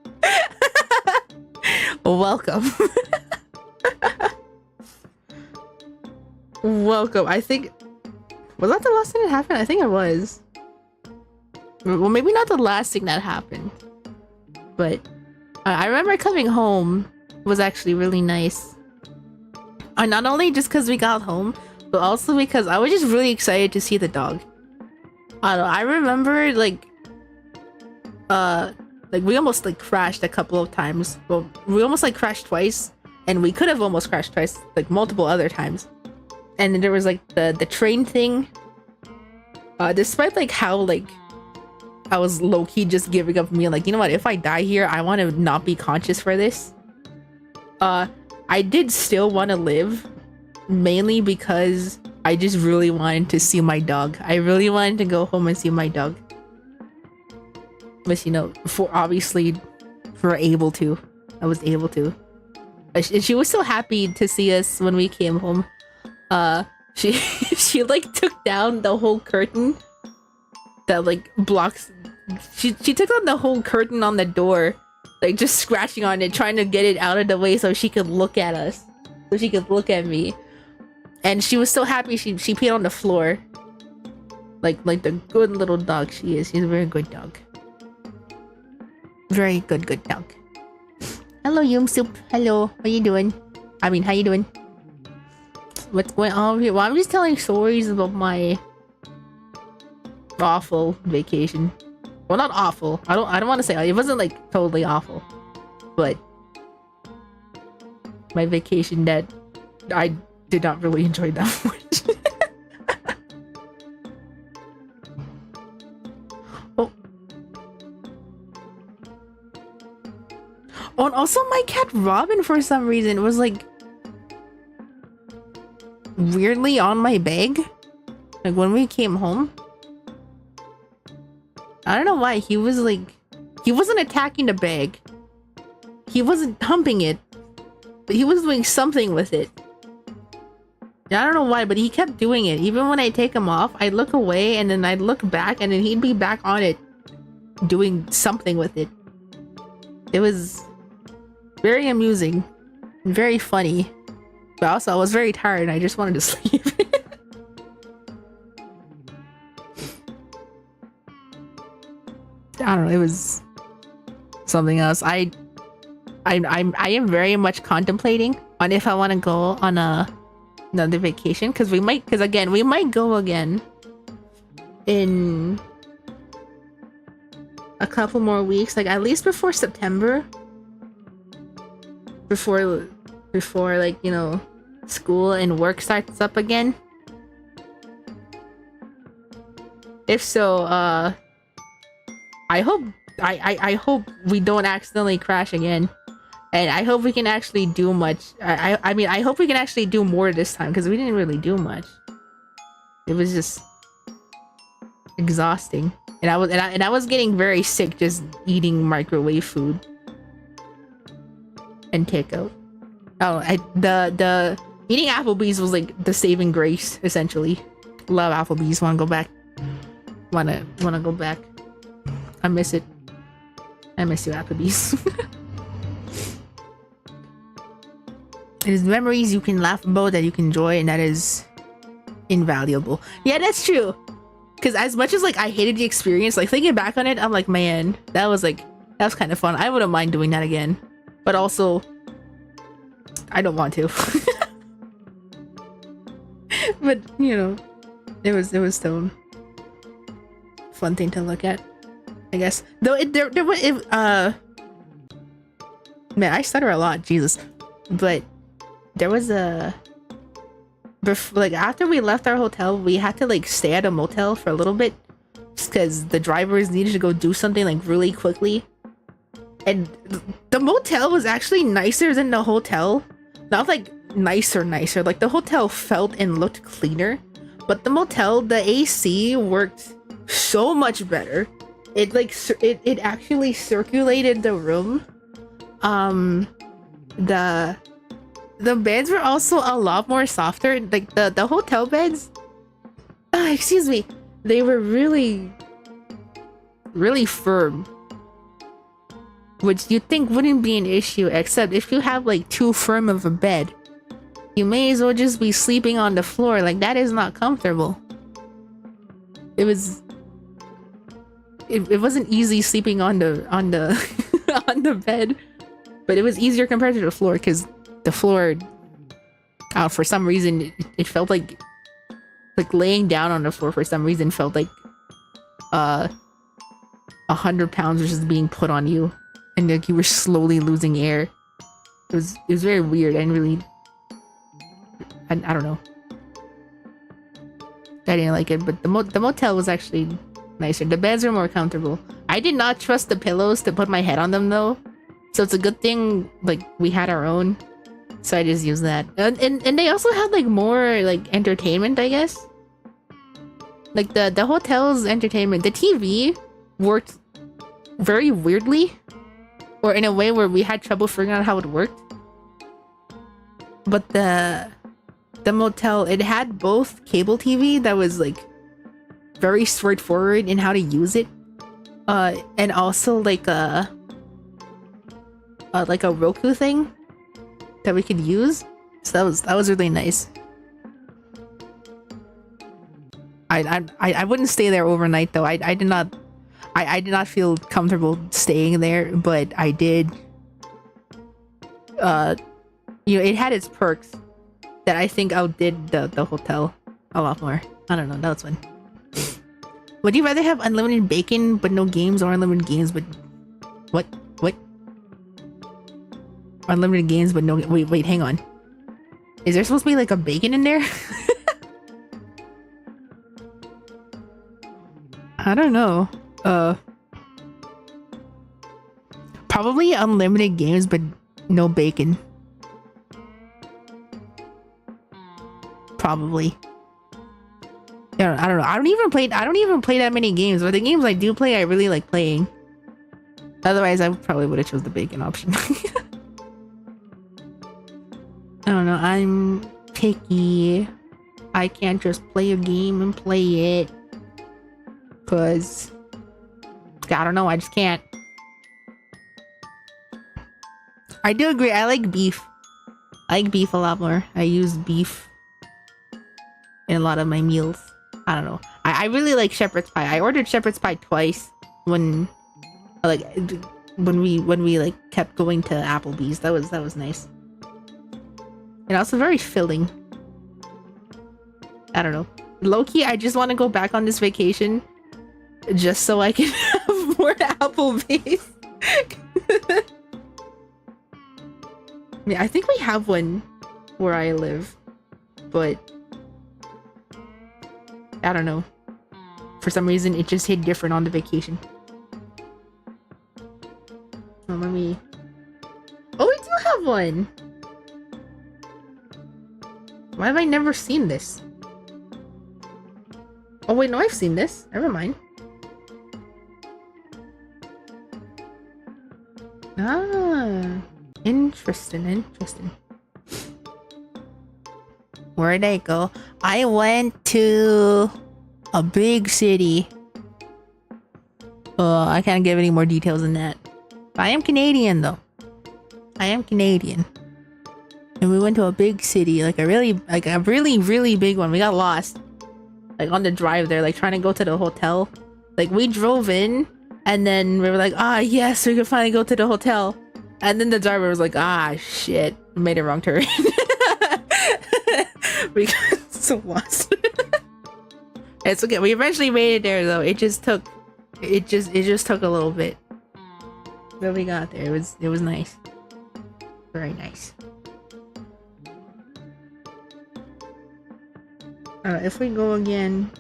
Welcome. Welcome. I think, was that the last thing that happened? I think it was. Well, maybe not the last thing that happened, but I remember coming home was actually really nice. And not only just because we got home, but also because I was just really excited to see the dog. I don't know, I remember like we almost like crashed a couple of times. Well, we almost like crashed twice, and we could have almost crashed twice, like multiple other times. And then there was like the train thing. Despite like how like I was low-key just giving up me, like, you know what, if I die here, I want to not be conscious for this. I did still want to live, mainly because I just really wanted to see my dog. I really wanted to go home and see my dog. But you know, obviously we're able to. I was able to. She was so happy to see us when we came home. She like took down the whole curtain that like blocks. She took down the whole curtain on the door, like just scratching on it, trying to get it out of the way so she could look at us, so she could look at me. And she was so happy she peed on the floor. Like the good little dog she is. She's a very good dog. Very good dog. Hello, Yum Soup. Hello. What you doing? I mean, how you doing? What's going on here? Well, I'm just telling stories about my awful vacation. Well, not awful. I don't want to say it wasn't like totally awful, but my vacation that I did not really enjoy that much. Oh, and also my cat Robin, for some reason, was like weirdly on my bag, like when we came home. I don't know why. He was like, he wasn't attacking the bag, he wasn't humping it, but he was doing something with it. I don't know why, but he kept doing it. Even when I take him off, I'd look away and then I'd look back and then he'd be back on it doing something with it. It was very amusing and very funny, but also I was very tired and I just wanted to sleep. I don't know, it was something else. I am very much contemplating on if I want to go on another vacation, because we might go again in a couple more weeks, like at least before September, before like, you know, school and work starts up again. If so, I hope we don't accidentally crash again, and I hope we can actually do much. I mean, I hope we can actually do more this time, because we didn't really do much. It was just exhausting, and I was getting very sick just eating microwave food and takeout. Oh, the eating Applebee's was like the saving grace, essentially. Love Applebee's. Want to go back? Wanna go back? I miss it. I miss you, Applebee's. It is memories you can laugh about, that you can enjoy, and that is invaluable. Yeah, that's true. Because as much as like I hated the experience, like thinking back on it, I'm like, man, that was kind of fun. I wouldn't mind doing that again. But also, I don't want to. But you know, it was still a fun thing to look at, I guess. Though man, I stutter a lot, Jesus. But there was like after we left our hotel, we had to like stay at a motel for a little bit just because the drivers needed to go do something like really quickly. And the motel was actually nicer than the hotel. Not like nicer, like the hotel felt and looked cleaner, but the motel, the AC worked so much better. It like it actually circulated the room. The beds were also a lot more softer. Like the hotel beds, excuse me, they were really firm, which you'd think wouldn't be an issue, except if you have like too firm of a bed, you may as well just be sleeping on the floor. Like that is not comfortable. It wasn't easy sleeping on the on the bed, but it was easier compared to the floor because the floor, for some reason, it felt like laying down on the floor for some reason felt like 100 pounds was just being put on you, and like you were slowly losing air. It was very weird. I don't know. I didn't like it, but the motel was actually nicer. The beds were more comfortable. I did not trust the pillows to put my head on them though, so it's a good thing like we had our own. So I just used that. And they also had like more like entertainment, I guess. Like the hotel's entertainment, the TV worked very weirdly, or in a way where we had trouble figuring out how it worked. But the motel, it had both cable TV that was like very straightforward in how to use it, and also like a Roku thing that we could use. So that was really nice. I wouldn't stay there overnight though. I did not feel comfortable staying there, but I did. You know, it had its perks that I think outdid the hotel a lot more. I don't know, that was fun. Would you rather have unlimited bacon but no games, or unlimited games but what? Unlimited games but no wait, hang on. Is there supposed to be like a bacon in there? I don't know. Probably unlimited games but no bacon. Probably. Yeah, I don't know. I don't even play that many games, but the games I do play I really like playing. Otherwise I probably would have chose the bacon option. I don't know, I'm picky. I can't just play a game and play it. Cause I don't know, I just can't. I do agree, I like beef. I like beef a lot more. I use beef in a lot of my meals. I don't know. I really like shepherd's pie. I ordered shepherd's pie twice when we like kept going to Applebee's. That was nice. And also very filling. I don't know. Low-key, I just want to go back on this vacation just so I can have more Applebee's. Yeah, I think we have one where I live, but I don't know. For some reason, it just hit different on the vacation. Oh, let me... Oh, we do have one! Why have I never seen this? Oh wait, no, I've seen this. Never mind. Ah, interesting. Where'd I go? I went to a big city. I can't give any more details than that. But I am Canadian though. I am Canadian. And we went to a big city, like a really big one. We got lost. like on the drive there, like trying to go to the hotel. Like we drove in and then we were like, ah, yes, we can finally go to the hotel. And then the driver was like, ah, shit, made a wrong turn. We got so lost. It's okay. We eventually made it there though. It just took a little bit. But we got there. It was nice. Very nice. If we go again,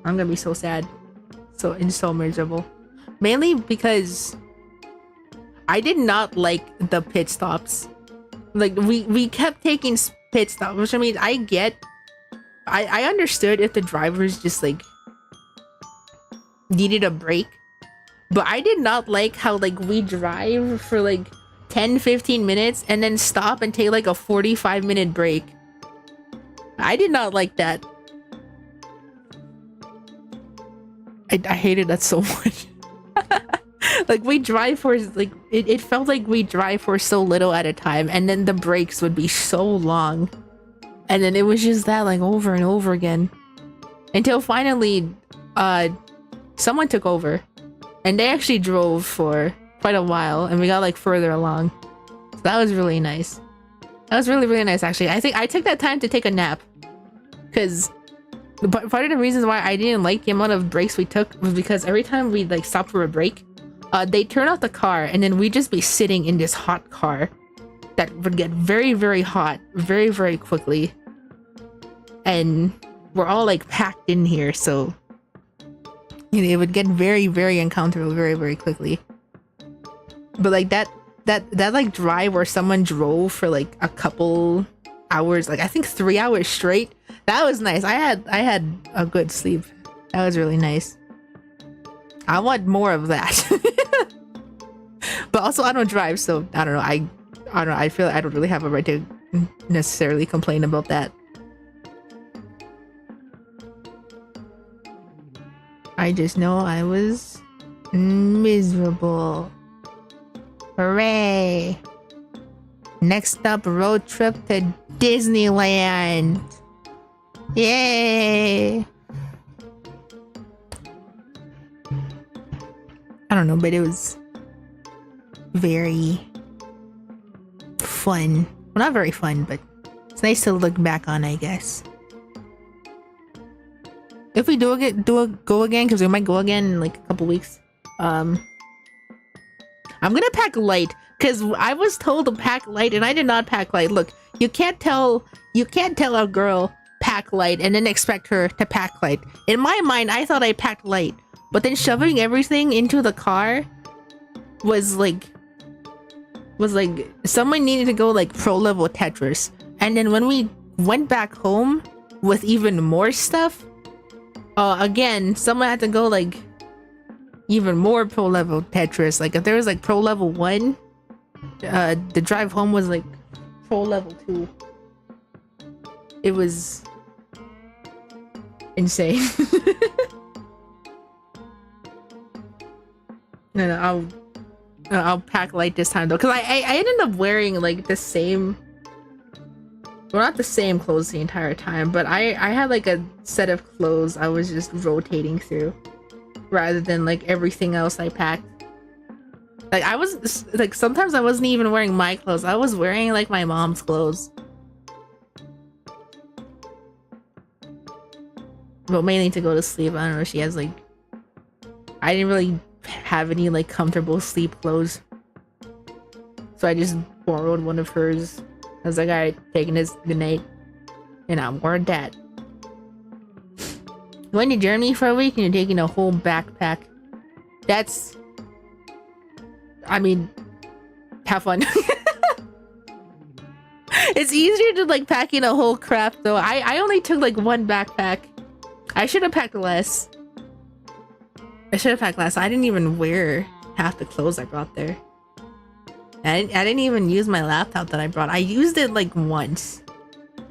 I'm gonna be so sad. So miserable. Mainly because I did not like the pit stops. Like we kept taking pit stops, which I mean I understood if the drivers just like needed a break, but I did not like how like we drive for like 10-15 minutes and then stop and take like a 45-minute break. I did not like that. I hated that so much. Like we drive for like it felt like we drive for so little at a time, and then the breaks would be so long, and then it was just that like over and over again until finally someone took over and they actually drove for quite a while and we got like further along. So that was really nice. That was really nice actually. I think I took that time to take a nap because part of the reasons why I didn't like the amount of breaks we took was because every time we like stopped for a break, they turn off the car and then we'd just be sitting in this hot car that would get very hot very quickly, and we're all like packed in here, so you know, it would get very uncomfortable very quickly. But like that like drive where someone drove for like a couple hours, like I think 3 hours straight, that was nice. I had a good sleep. That was really nice. I want more of that. But also I don't drive, so I don't know. I don't know. I feel like I don't really have a right to necessarily complain about that. I just know I was miserable. Hooray! Next up, road trip to Disneyland. Yay! I don't know, but it was very fun. Well, not very fun, but it's nice to look back on, I guess. If we go again, because we might go again in like a couple weeks. I'm gonna pack light because I was told to pack light and I did not pack light. Look, you can't tell a girl pack light and then expect her to pack light. In my mind, I thought I packed light, but then shoving everything into the car was like someone needed to go like pro level Tetris. And then when we went back home with even more stuff, again, someone had to go like even more pro level Tetris. Like if there was like pro level 1, the drive home was like pro level 2. It was insane. No, I'll pack light this time though, because I ended up wearing like the same, well, not the same clothes the entire time, but I had like a set of clothes I was just rotating through rather than like everything else I packed. Like I was like, sometimes I wasn't even wearing my clothes, I was wearing like my mom's clothes. But mainly to go to sleep. I don't know, she has like, I didn't really have any like comfortable sleep clothes, so I just borrowed one of hers. I was like, alright, taking this, good night. And I wore that. Going to Germany for a week and you're taking a whole backpack. That's, I mean, have fun. It's easier to like packing a whole crap though. I only took like one backpack. I should have packed less. I didn't even wear half the clothes I brought there. I didn't even use my laptop that I brought. I used it like once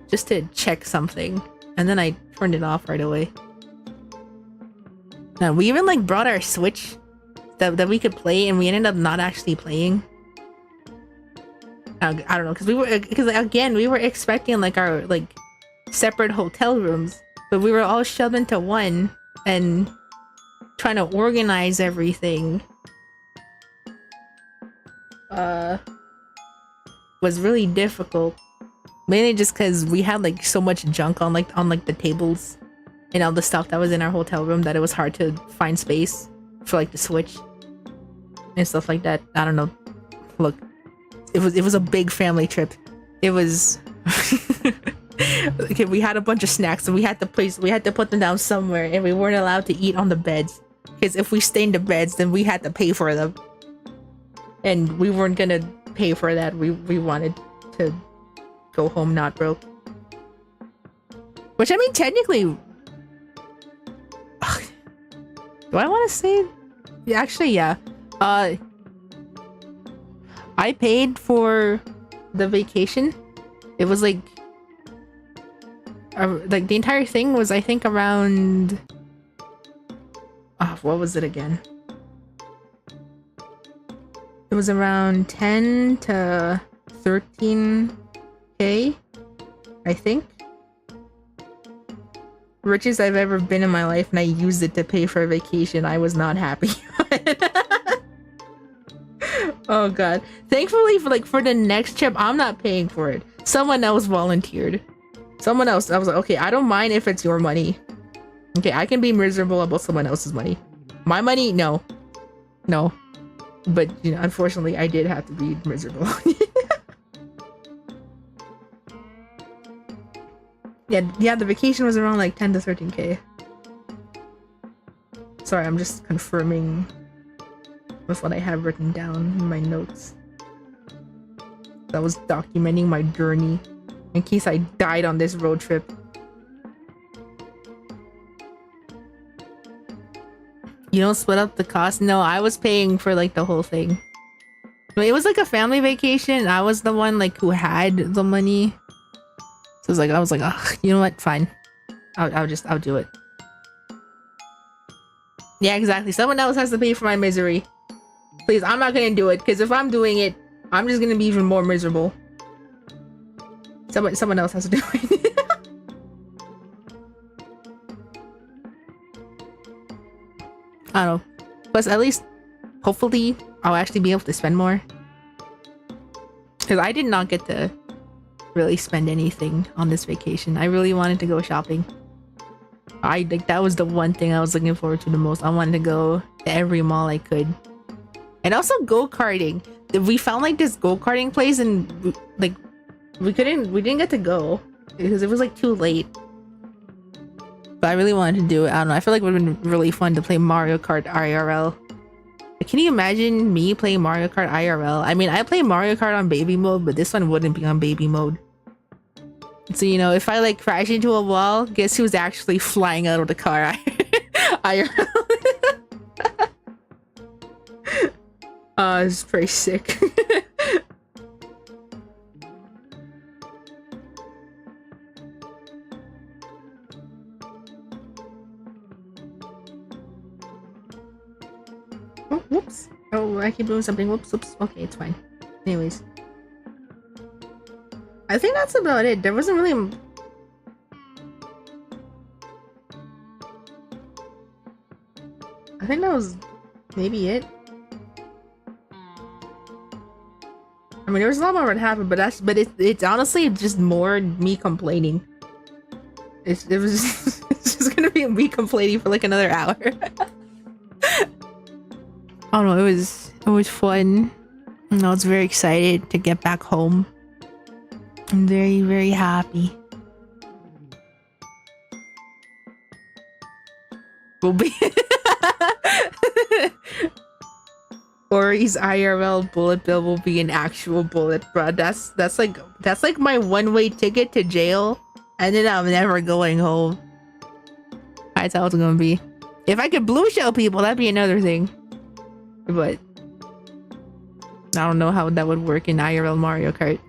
just to check something, and then I turned it off right away. Now, we even like brought our Switch that we could play, and we ended up not actually playing. I don't know, because again we were expecting like our like separate hotel rooms, but we were all shoved into one, and trying to organize everything was really difficult. Mainly just because we had like so much junk on the tables and all the stuff that was in our hotel room that it was hard to find space for like the switch and stuff like that. I don't know. Look, it was a big family trip. It was okay, we had a bunch of snacks and we had to put them down somewhere, and we weren't allowed to eat on the beds because if we stayed in the beds then we had to pay for them, and we weren't gonna pay for that. We wanted to go home not broke, which I mean technically do I want to say actually yeah, I paid for the vacation. It was like the entire thing was I think around what was it again? It was around 10 to 13k, I think. Richest I've ever been in my life, and I used it to pay for a vacation. I was not happy. Oh god. Thankfully for the next trip, I'm not paying for it. Someone else volunteered. Someone else. I was like, okay, I don't mind if it's your money. Okay, I can be miserable about someone else's money. My money, no. No. But, you know, unfortunately, I did have to be miserable. Yeah, the vacation was around like 10 to 13k. Sorry, I'm just confirming with what I have written down in my notes. That was documenting my journey in case I died on this road trip. You don't split up the cost? No, I was paying for like the whole thing. It was like a family vacation. I was the one like who had the money. So it was like, I was like, oh, you know what? Fine. I'll do it. Yeah, exactly. Someone else has to pay for my misery. Please, I'm not gonna do it, because if I'm doing it, I'm just gonna be even more miserable. Someone else has to do it. I don't know. Plus, at least, hopefully, I'll actually be able to spend more. Because I did not get to really spend anything on this vacation. I really wanted to go shopping. That was the one thing I was looking forward to the most. I wanted to go to every mall I could. And also go-karting. We found like this go-karting place, and like we didn't get to go because it was like too late. But I really wanted to do it. I don't know. I feel like it would have been really fun to play Mario Kart IRL. Can you imagine me playing Mario Kart IRL? I mean, I play Mario Kart on baby mode, but this one wouldn't be on baby mode. So, you know, if I like crash into a wall, guess who's actually flying out of the car? IRL. It's pretty sick. Oh, whoops. Oh, I keep doing something. Whoops, whoops. Okay, it's fine. Anyways. I think that's about it. There wasn't really... I think that was maybe it. I mean, there was a lot more that happened, but it's honestly just more me complaining. It was it's just gonna be me complaining for like another hour. Oh no, it was fun. And I was very excited to get back home. I'm very, very happy. Will be Ori's IRL bullet bill will be an actual bullet, bro. That's like my one-way ticket to jail, and then I'm never going home. That's how it's gonna be. If I could blue shell people, that'd be another thing. But I don't know how that would work in IRL Mario Kart.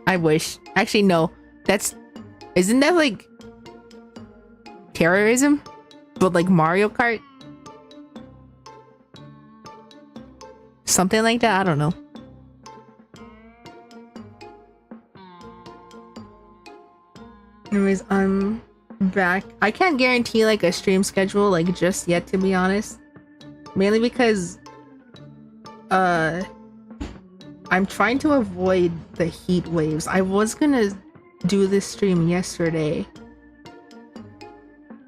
I wish. Actually, no. Isn't that like terrorism? But like Mario Kart? Something like that? I don't know. Anyways, I'm back. I can't guarantee like a stream schedule like just yet, to be honest. Mainly because I'm trying to avoid the heat waves. I was gonna do this stream yesterday,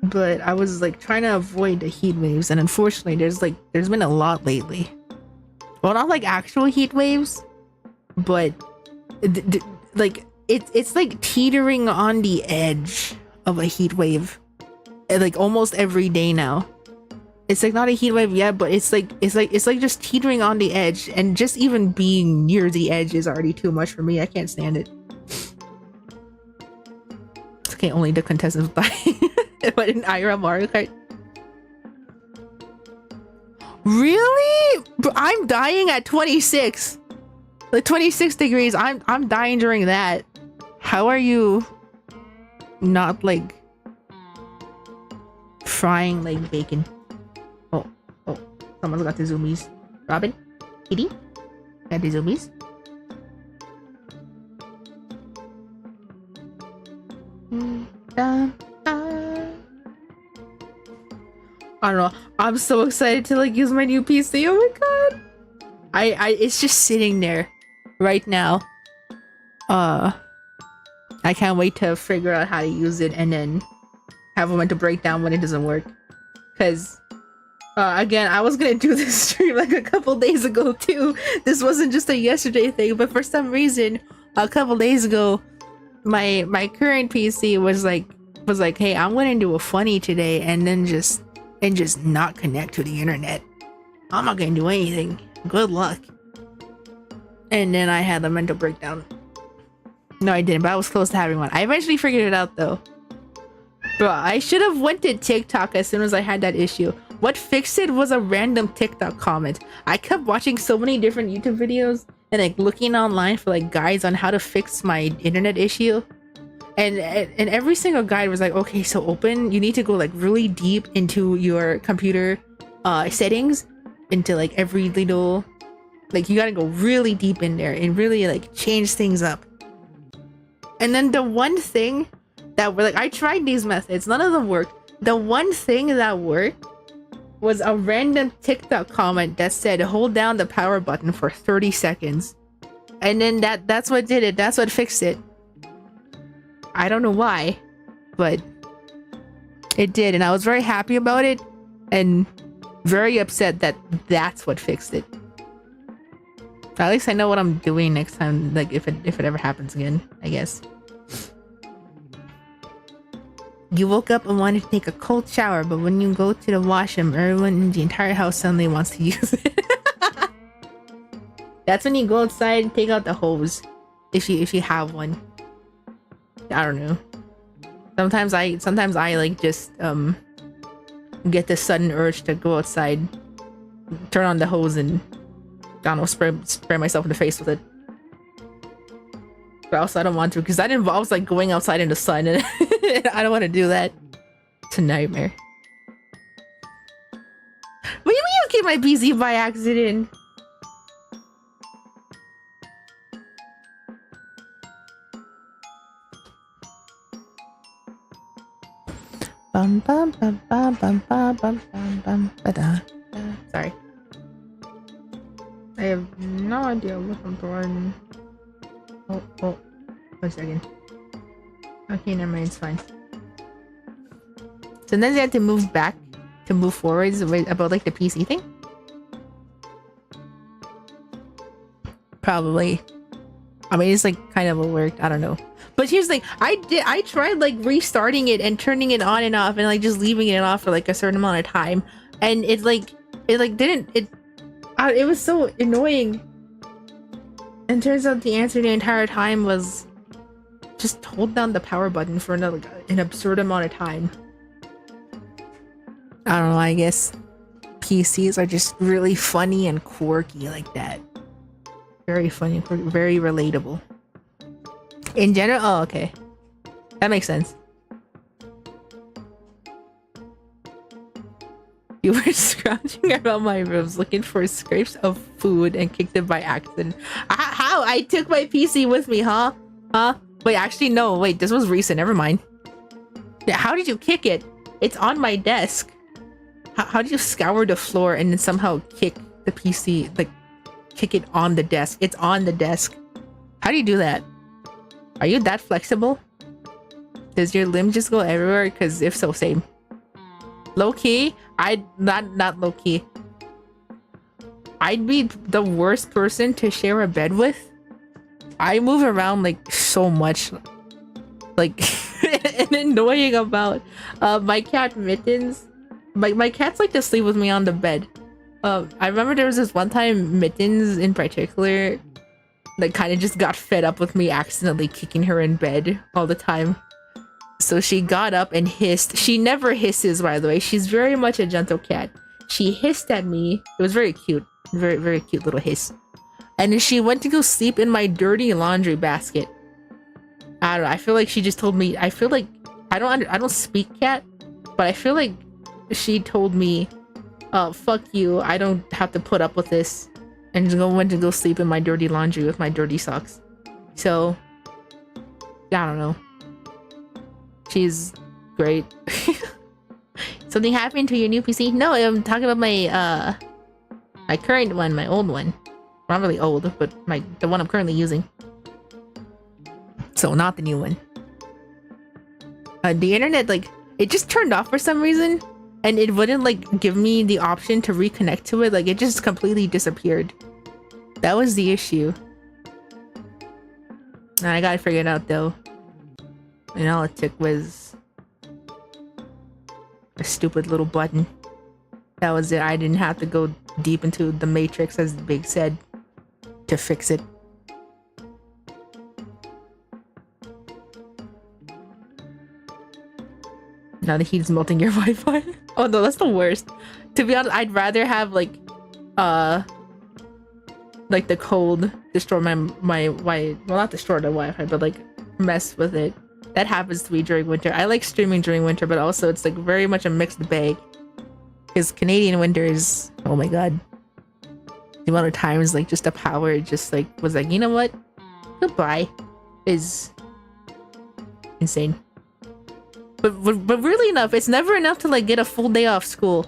but I was like trying to avoid the heat waves, and unfortunately there's been a lot lately. Well, not like actual heat waves, but like it's like teetering on the edge of a heat wave, like almost every day now. It's like not a heat wave yet, but it's like just teetering on the edge, and just even being near the edge is already too much for me. I can't stand it. It's okay, only the contestants die. But in IRL Mario Kart. Really? I'm dying at 26. Like 26 degrees. I'm dying during that. How are you not like frying like bacon? Oh, someone's got the zoomies. Robin? Kitty? Got the zoomies? I don't know. I'm so excited to like use my new PC. Oh my god. It's just sitting there right now. I can't wait to figure out how to use it and then have a mental breakdown when it doesn't work. Cause again, I was gonna do this stream like a couple days ago too. This wasn't just a yesterday thing, but for some reason, a couple days ago, my current PC was like, hey, I'm gonna do a funny today, and then just not connect to the internet. I'm not gonna do anything. Good luck. And then I had a mental breakdown. No, I didn't, but I was close to having one. I eventually figured it out though. Bro, I should have went to TikTok as soon as I had that issue. What fixed it was a random TikTok comment. I kept watching so many different YouTube videos and like looking online for like guides on how to fix my internet issue. And every single guide was like, okay, so you need to go like really deep into your computer settings, into like every little, like you gotta go really deep in there and really like change things up. And then the one thing that like, I tried these methods, none of them worked. The one thing that worked was a random TikTok comment that said, hold down the power button for 30 seconds. And then that's what did it. That's what fixed it. I don't know why, but it did. And I was very happy about it and very upset that that's what fixed it. At least I know what I'm doing next time, like if it ever happens again, I guess. You woke up and wanted to take a cold shower, but when you go to the washroom, everyone in the entire house suddenly wants to use it. That's when you go outside and take out the hose, if you have one. I don't know. Sometimes I like just get this sudden urge to go outside, turn on the hose, and I don't know, spray myself in the face with it. But also I don't want to, because that involves like going outside in the sun, and I don't want to do that. It's a nightmare. What do you mean you keep my PC by accident? Bum bum bum bum bum bum bum bum bum. Sorry. I have no idea what I'm doing. Oh, 1 second. Okay, never mind, it's fine. Sometimes you have to move forwards about like the PC thing. Probably. I mean, it's like kind of worked. I don't know. But here's the thing, I tried like restarting it and turning it on and off and like just leaving it off for like a certain amount of time, and it was so annoying. And turns out the answer the entire time was just hold down the power button for an absurd amount of time. I don't know, I guess PCs are just really funny and quirky like that. Very funny, very relatable. In general? Oh, okay. That makes sense. You were scrounging around my rooms looking for scrapes of food and kicked it by accident. How? I took my PC with me, huh? Wait, actually, no. Wait, this was recent. Never mind. How did you kick it? It's on my desk. How did you scour the floor and then somehow kick the PC, like kick it on the desk? It's on the desk. How do you do that? Are you that flexible? Does your limb just go everywhere? Because if so, same. Low key, not low key. I'd be the worst person to share a bed with. I move around like so much. Like and annoying about my cat Mittens. My cats like to sleep with me on the bed. I remember there was this one time Mittens in particular that kind of just got fed up with me accidentally kicking her in bed all the time. So she got up and hissed. She never hisses, by the way. She's very much a gentle cat. She hissed at me. It was very cute. Very, very cute little hiss. And then she went to go sleep in my dirty laundry basket. I don't know. I feel like she just told me. I feel like I don't speak cat, but I feel like she told me, fuck you. I don't have to put up with this. And just went to go sleep in my dirty laundry with my dirty socks. So I don't know. She's great. Something happened to your new PC? No, I'm talking about my my current one, my old one. Not really old, but the one I'm currently using. So not the new one. The internet, like, it just turned off for some reason, and it wouldn't like give me the option to reconnect to it. Like, it just completely disappeared. That was the issue. And I gotta figure it out though. And all it took was a stupid little button. That was it. I didn't have to go deep into the matrix, as Big said, to fix it. Now the heat's melting your Wi-Fi. Oh no, that's the worst. To be honest, I'd rather have like the cold destroy well, not destroy the Wi-Fi, but like mess with it. That happens to me during winter. I like streaming during winter, but also it's like very much a mixed bag. Because Canadian winter is, oh my god. The amount of times like just the power just like was like, you know what? Goodbye is insane. But really enough, it's never enough to like get a full day off school.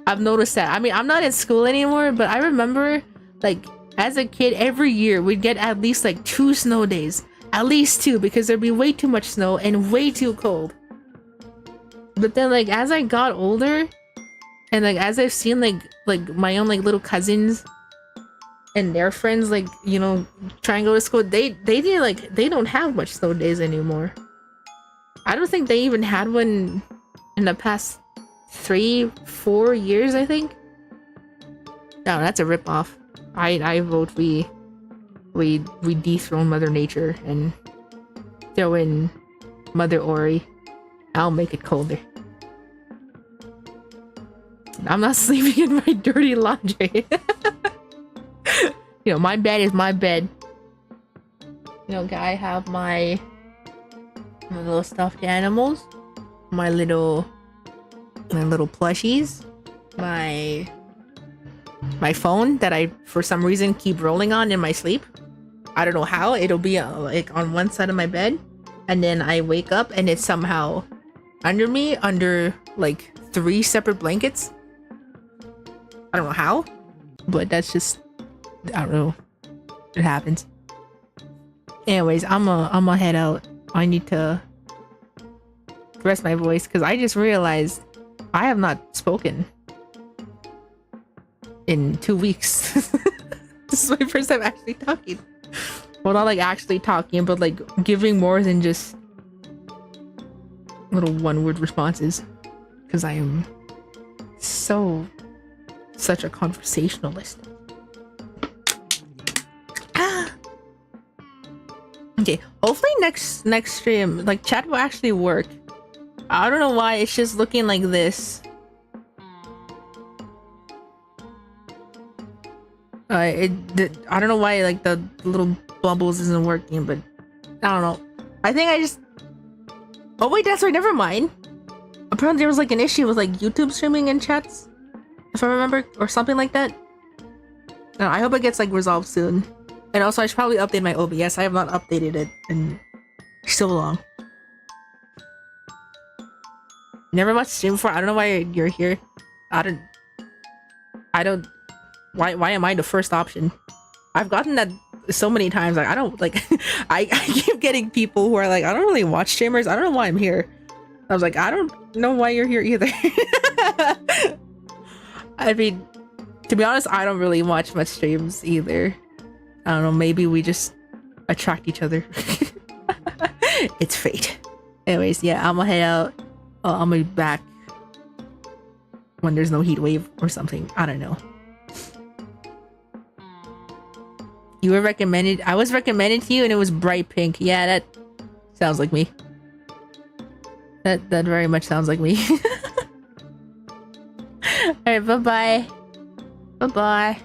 I've noticed that. I mean, I'm not in school anymore, but I remember like as a kid every year we'd get at least like 2 snow days. At least 2, because there'd be way too much snow and way too cold. But then like as I got older and like as I've seen like my own like little cousins and their friends like, you know, try and go to school, they didn't like, they don't have much snow days anymore. I don't think they even had one in the past 3-4 years, I think. No, that's a ripoff. I vote we dethrone Mother Nature and throw in Mother Ori. I'll make it colder. I'm not sleeping in my dirty laundry. You know, my bed is my bed. You know, I have my little stuffed animals, my little plushies, my phone that I for some reason keep rolling on in my sleep. I don't know how. It'll be like on one side of my bed, and then I wake up and it's somehow under me, under like 3 separate blankets. I don't know how, but that's just, I don't know. It happens. Anyways, I'm gonna head out. I need to rest my voice because I just realized I have not spoken in 2 weeks. This is my first time actually talking. Well, not like actually talking, but like giving more than just little one-word responses. Because I am such a conversationalist. Okay, hopefully next stream, like, chat will actually work. I don't know why it's just looking like this. I don't know why like the little bubbles isn't working, but I don't know. I think I just. Oh wait, that's right. Never mind. Apparently there was like an issue with like YouTube streaming and chats, if I remember, or something like that. I hope it gets like resolved soon. And also I should probably update my OBS. I have not updated it in so long. Never watched stream before. I don't know why you're here. I don't. Why am I the first option? I've gotten that so many times. Like I don't like. I keep getting people who are like, I don't really watch streamers. I don't know why I'm here. I was like, I don't know why you're here either. I mean, to be honest, I don't really watch much streams either. I don't know. Maybe we just attract each other. It's fate. Anyways, yeah, I'm gonna head out. I'm gonna be back when there's no heat wave or something. I don't know. You were recommended. I was recommended to you, and it was bright pink. Yeah, that sounds like me. That very much sounds like me. All right, bye bye. Bye bye.